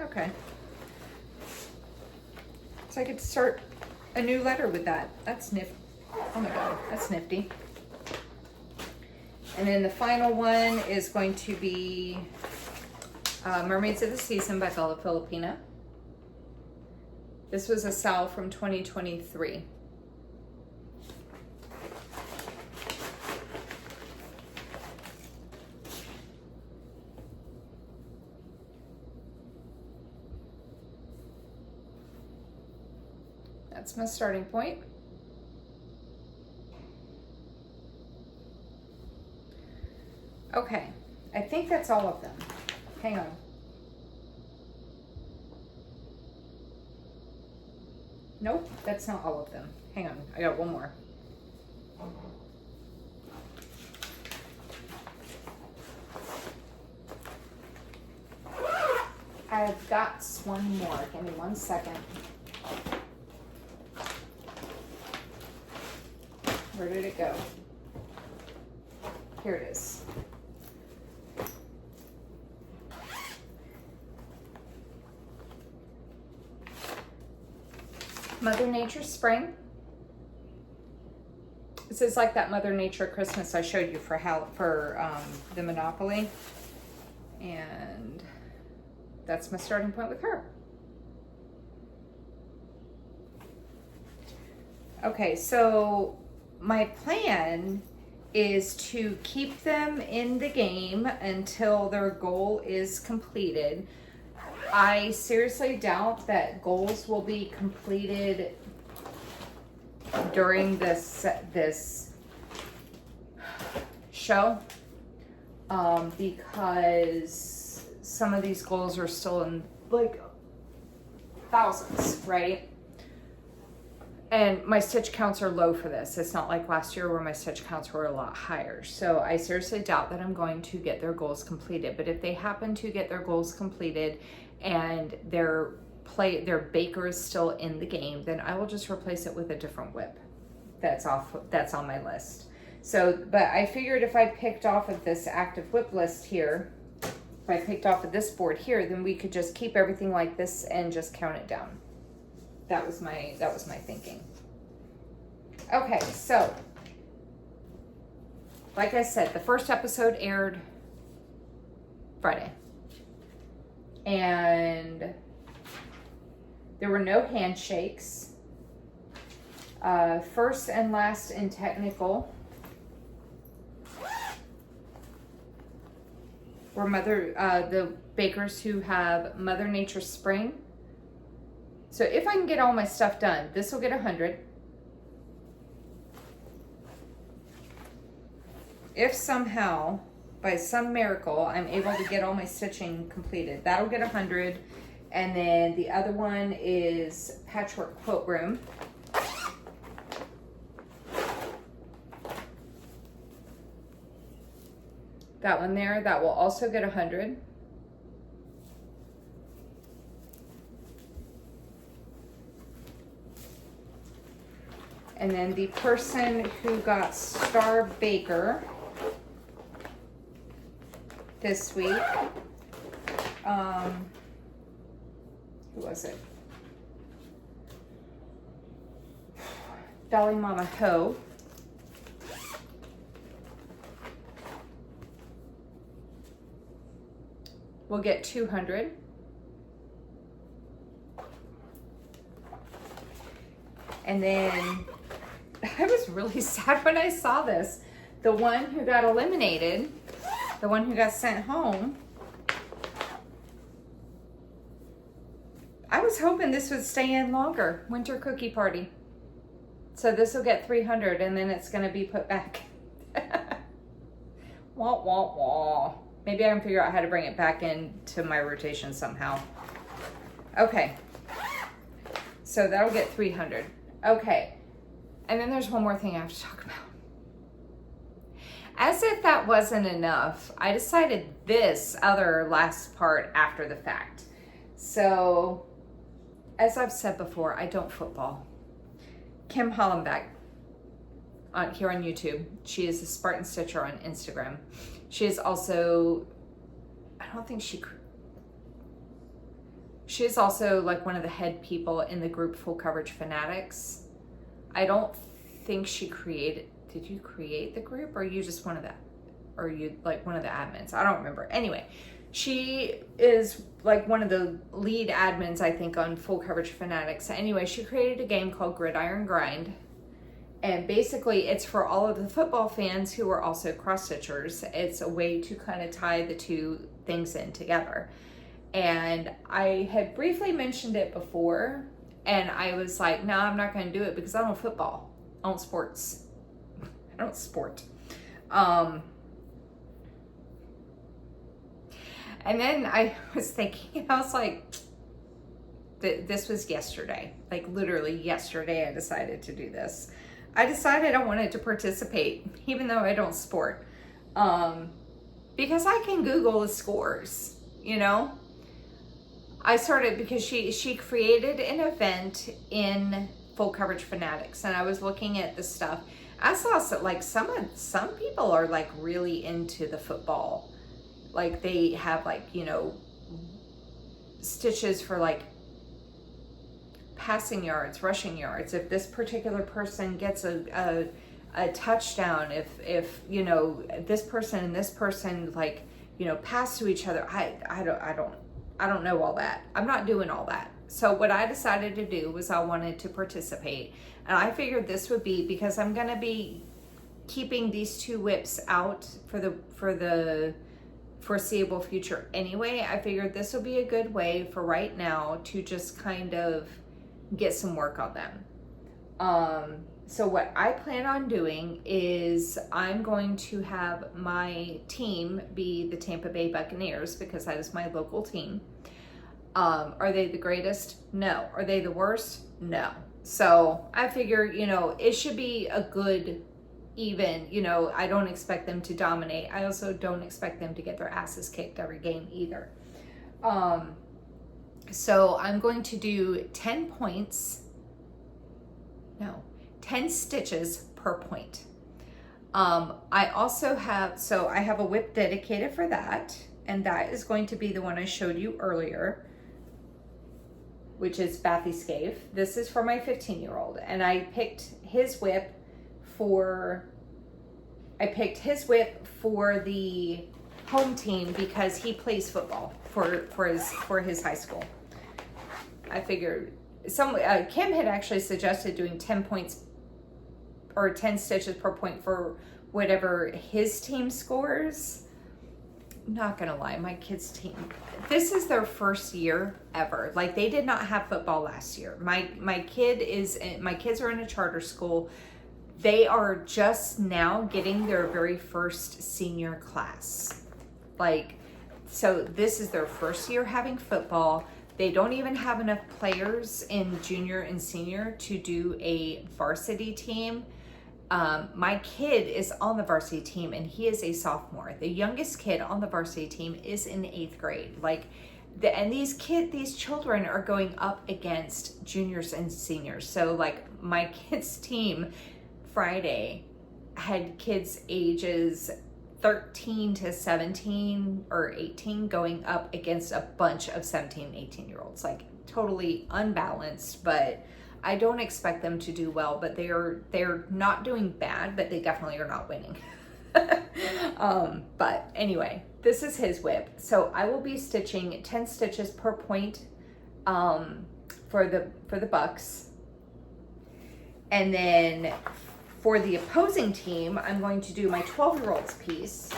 Okay. So I get to start a new letter with that. That's nifty. Oh my God, that's nifty. And then the final one is going to be Mermaids of the Season by Bella Filipina. This was a sale from 2023. That's my starting point. Okay, I think that's all of them. Hang on. Nope, that's not all of them. Hang on, I got one more. I've got one more. Give me 1 second. Where did it go? Here it is. Mother Nature Spring. This is like that Mother Nature Christmas I showed you for the Monopoly. And that's my starting point with her. Okay, so my plan is to keep them in the game until their goal is completed. I seriously doubt that goals will be completed during this show, because some of these goals are still in like thousands, right? And my stitch counts are low for this. It's not like last year where my stitch counts were a lot higher. So I seriously doubt that I'm going to get their goals completed. But if they happen to get their goals completed and their baker is still in the game, then I will just replace it with a different whip that's on my list. So, but I figured if I picked off of this active whip list here, if I picked off of this board here, then we could just keep everything like this and just count it down. That was my thinking. Okay, so like I said, the first episode aired Friday. And there were no handshakes. First and last in technical were the bakers who have Mother Nature Spring. So if I can get all my stuff done, this will get 100. If somehow, by some miracle, I'm able to get all my stitching completed, that'll get 100. And then the other one is Patchwork Quilt Room. That one there, that will also get 100. And then the person who got Star Baker this week, who was it? Dolly Mama Ho. We'll get 200. And then I was really sad when I saw this. The one who got eliminated, the one who got sent home, I was hoping this would stay in longer. Winter Cookie Party. So this will get 300 and then it's going to be put back. Wah, wah, wah. Maybe I can figure out how to bring it back into my rotation somehow. Okay. So that'll get 300. Okay. And then there's one more thing I have to talk about. As if that wasn't enough, I decided this other last part after the fact. So, as I've said before, I don't football. Kim Hollenback, here on YouTube, she is a Spartan Stitcher on Instagram. She is also, I don't think she is also like one of the head people in the group Full Coverage Fanatics. I don't think she created, did you create the group or are you just one of the, or are you like one of the admins? I don't remember. Anyway, she is like one of the lead admins, I think, on Full Coverage Fanatics. Anyway, she created a game called Gridiron Grind. And basically it's for all of the football fans who are also cross stitchers. It's a way to kind of tie the two things in together. And I had briefly mentioned it before, and I was like, no, I'm not going to do it because I don't football. I don't sports. I don't sport. And then I was thinking, I was like, this was yesterday. Like literally yesterday I decided to do this. I decided I wanted to participate, even though I don't sport. Because I can Google the scores, you know? I started because she created an event in Full Coverage Fanatics, and I was looking at the stuff. I saw like some people are like really into the football. Like they have like, you know, stitches for like passing yards, rushing yards, if this particular person gets a touchdown, if you know, this person and this person, like, you know, pass to each other. I don't know all that. I'm not doing all that. So what I decided to do was I wanted to participate, and I figured this would be, because I'm going to be keeping these two whips out for the foreseeable future anyway. I figured this would be a good way for right now to just kind of get some work on them. So what I plan on doing is I'm going to have my team be the Tampa Bay Buccaneers, because that is my local team. Are they the greatest? No. Are they the worst? No. So I figure, you know, it should be a good even, you know, I don't expect them to dominate. I also don't expect them to get their asses kicked every game either. So I'm going to do 10 stitches per point. I also have, so I have a whip dedicated for that, and that is going to be the one I showed you earlier, which is Bathyca. This is for my 15-year-old, and I picked his whip for the home team because he plays football for his high school. I figured Kim had actually suggested doing 10 points or 10 stitches per point for whatever his team scores. Not gonna lie, my kids' team, this is their first year ever. Like, they did not have football last year. My kids are in a charter school. They are just now getting their very first senior class. Like, so this is their first year having football. They don't even have enough players in junior and senior to do a varsity team. My kid is on the varsity team, and he is a sophomore. The youngest kid on the varsity team is in 8th grade. Like, and these children are going up against juniors and seniors. So like, my kid's team Friday had kids ages 13 to 17 or 18 going up against a bunch of 17 and 18-year-olds. Like, totally unbalanced, but I don't expect them to do well, but they're not doing bad, but they definitely are not winning. But anyway, this is his whip. So I will be stitching 10 stitches per point for the Bucks. And then for the opposing team, I'm going to do my 12-year-old's piece,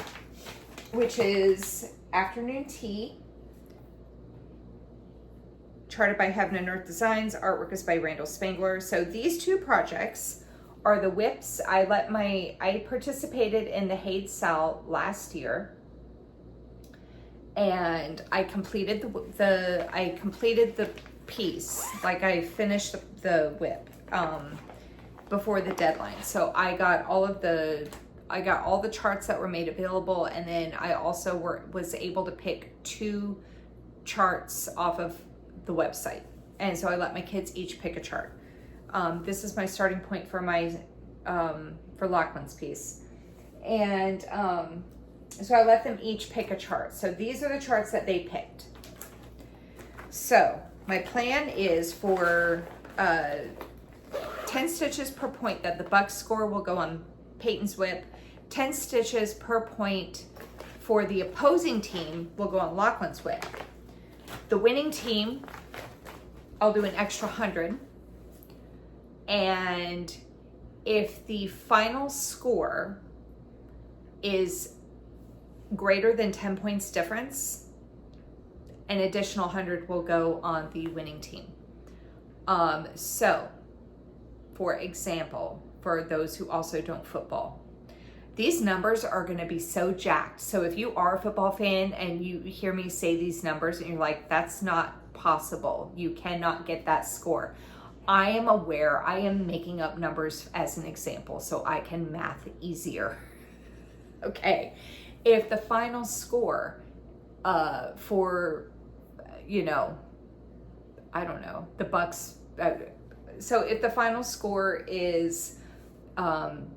which is Afternoon Tea, charted by Heaven and Earth Designs. Artwork is by Randall Spangler. So these two projects are the whips. I participated in the Hayes Sal last year, and I completed the piece. Like, I finished the whip before the deadline. So I got all the charts that were made available, and then I also was able to pick 2 charts off of the website, and so I let my kids each pick a chart. This is my starting point for my for Lachlan's piece, and so I let them each pick a chart. So these are the charts that they picked. So my plan is for 10 stitches per point that the Bucks score will go on Peyton's whip. 10 stitches per point for the opposing team will go on Lachlan's whip. The winning team, I'll do an extra 100. And if the final score is greater than 10 points difference, an additional 100 will go on the winning team. So, for example, for those who also don't football, these numbers are going to be so jacked. So if you are a football fan and you hear me say these numbers and you're like, that's not possible, you cannot get that score, I am aware. I am making up numbers as an example so I can math easier. Okay, if the final score for, you know, I don't know, the Bucks, so if the final score is 10-5,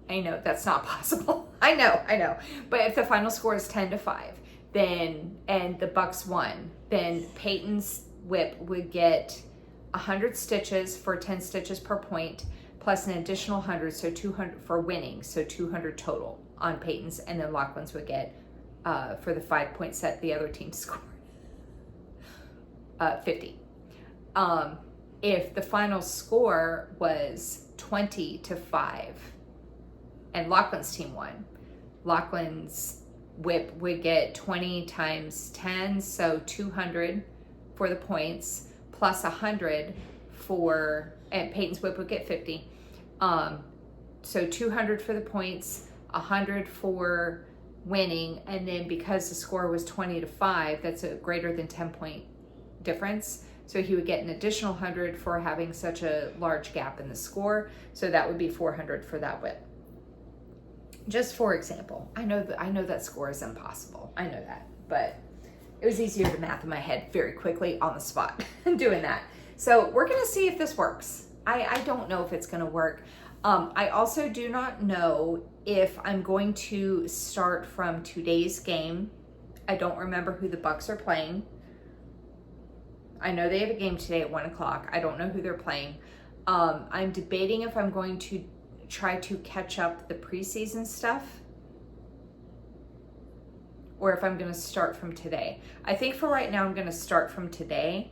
I know that's not possible. I know. But if the final score is 10-5, and the Bucks won, then Peyton's whip would get 100 stitches for 10 stitches per point, plus an additional 100, so 200 for winning, so 200 total on Peyton's, and then Lachlan's would get, for the 5-point set, the other team scored 50. If the final score was 20-5 and Lachlan's team won, Lachlan's whip would get 20 times 10, so 200 for the points, plus 100 for, and Peyton's whip would get 50. So 200 for the points, 100 for winning, and then because the score was 20-5, that's a greater than 10-point difference. So he would get an additional 100 for having such a large gap in the score. So that would be 400 for that whip. Just for example, I know that score is impossible. I know that, but it was easier to math in my head very quickly on the spot doing that. So we're gonna see if this works. I don't know if it's gonna work. I also do not know if I'm going to start from today's game. I don't remember who the Bucks are playing. I know they have a game today at 1 o'clock. I don't know who they're playing. I'm debating if I'm going to try to catch up the preseason stuff or if I'm going to start from today. I think for right now I'm going to start from today,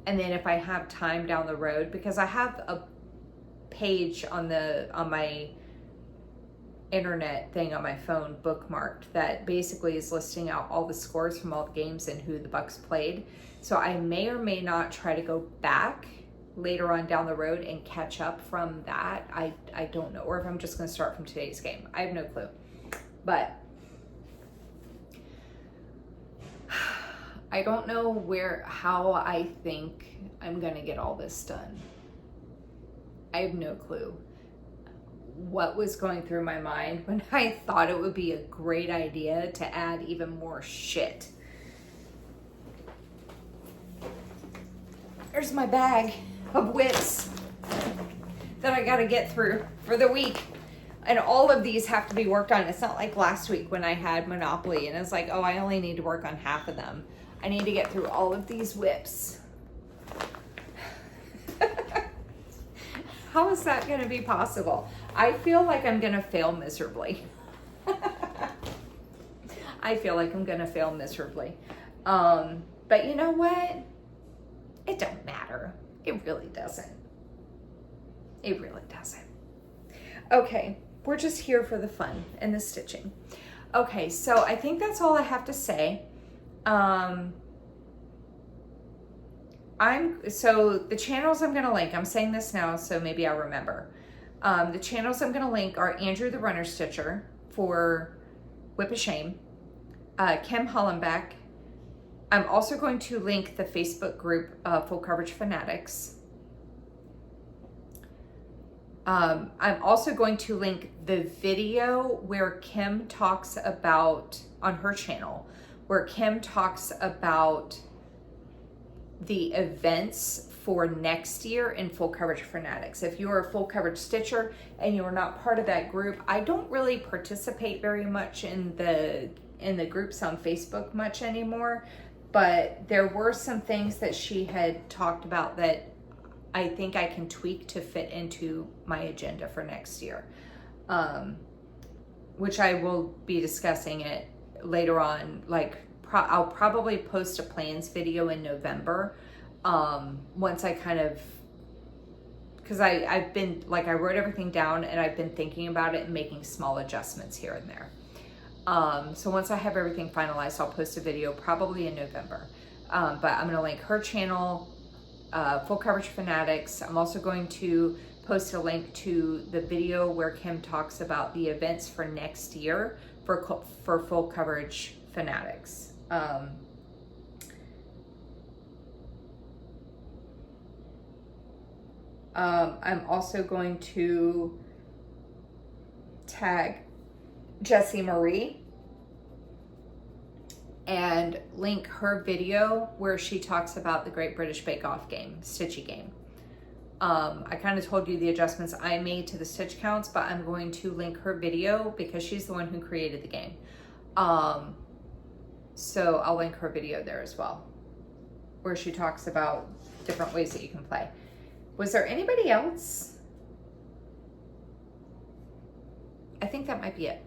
and then if I have time down the road, because I have a page on my internet thing on my phone bookmarked that basically is listing out all the scores from all the games and who the Bucks played. So I may or may not try to go back later on down the road and catch up from that. I don't know, or if I'm just going to start from today's game. I have no clue. But I don't know how I think I'm going to get all this done. I have no clue what was going through my mind when I thought it would be a great idea to add even more shit. There's my bag of whips that I gotta get through for the week. And all of these have to be worked on. It's not like last week when I had Monopoly and it's like, oh, I only need to work on half of them. I need to get through all of these whips. How is that gonna be possible? I feel like I'm gonna fail miserably. I feel like I'm gonna fail miserably. But you know what? It don't matter. It really doesn't. It really doesn't. Okay, we're just here for the fun and the stitching. Okay, so I think that's all I have to say. So the channels I'm gonna link, I'm saying this now, so maybe I'll remember. The channels I'm gonna link are Andrew the Runner Stitcher for Whip of Shame, Kim Hollenback. I'm also going to link the Facebook group, Full Coverage Fanatics. I'm also going to link the video where Kim talks about, on her channel, where Kim talks about the events for next year in Full Coverage Fanatics. If you're a Full Coverage Stitcher and you are not part of that group, I don't really participate very much in the groups on Facebook much anymore. But there were some things that she had talked about that I think I can tweak to fit into my agenda for next year, which I will be discussing it later on. Like I'll probably post a plans video in November once I kind of, because I've been, like, I wrote everything down and I've been thinking about it and making small adjustments here and there. So once I have everything finalized, I'll post a video probably in November. But I'm going to link her channel, Full Coverage Fanatics. I'm also going to post a link to the video where Kim talks about the events for next year for Full Coverage Fanatics. I'm also going to tag Jessie Marie and link her video where she talks about the Great British Bakeoff game, Stitchy game. I kind of told you the adjustments I made to the stitch counts, but I'm going to link her video because she's the one who created the game. So I'll link her video there as well, where she talks about different ways that you can play. Was there anybody else? I think that might be it.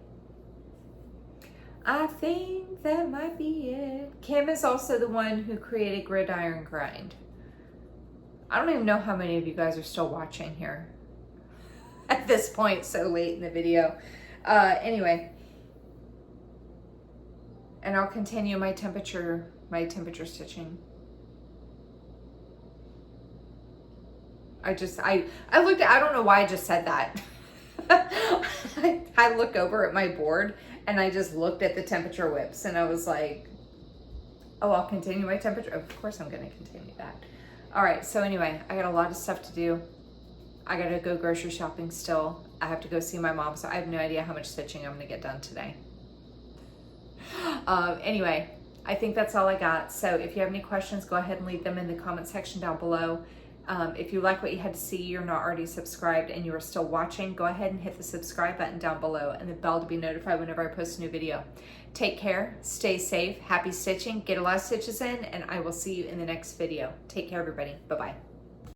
I think that might be it. Kim is also the one who created Gridiron Grind. I don't even know how many of you guys are still watching here at this point, so late in the video. Anyway, and I'll continue my temperature stitching. I looked at, I don't know why I just said that. I look over at my board and I just looked at the temperature whips and I was like, oh, I'll continue my temperature. Of course I'm going to continue that. All right. So anyway, I got a lot of stuff to do. I got to go grocery shopping still. I have to go see my mom. So I have no idea how much stitching I'm going to get done today. Anyway, I think that's all I got. So if you have any questions, go ahead and leave them in the comment section down below. If you like what you had to see, you're not already subscribed and you are still watching, go ahead and hit the subscribe button down below and the bell to be notified whenever I post a new video. Take care, stay safe, happy stitching, get a lot of stitches in, and I will see you in the next video. Take care, everybody. Bye-bye.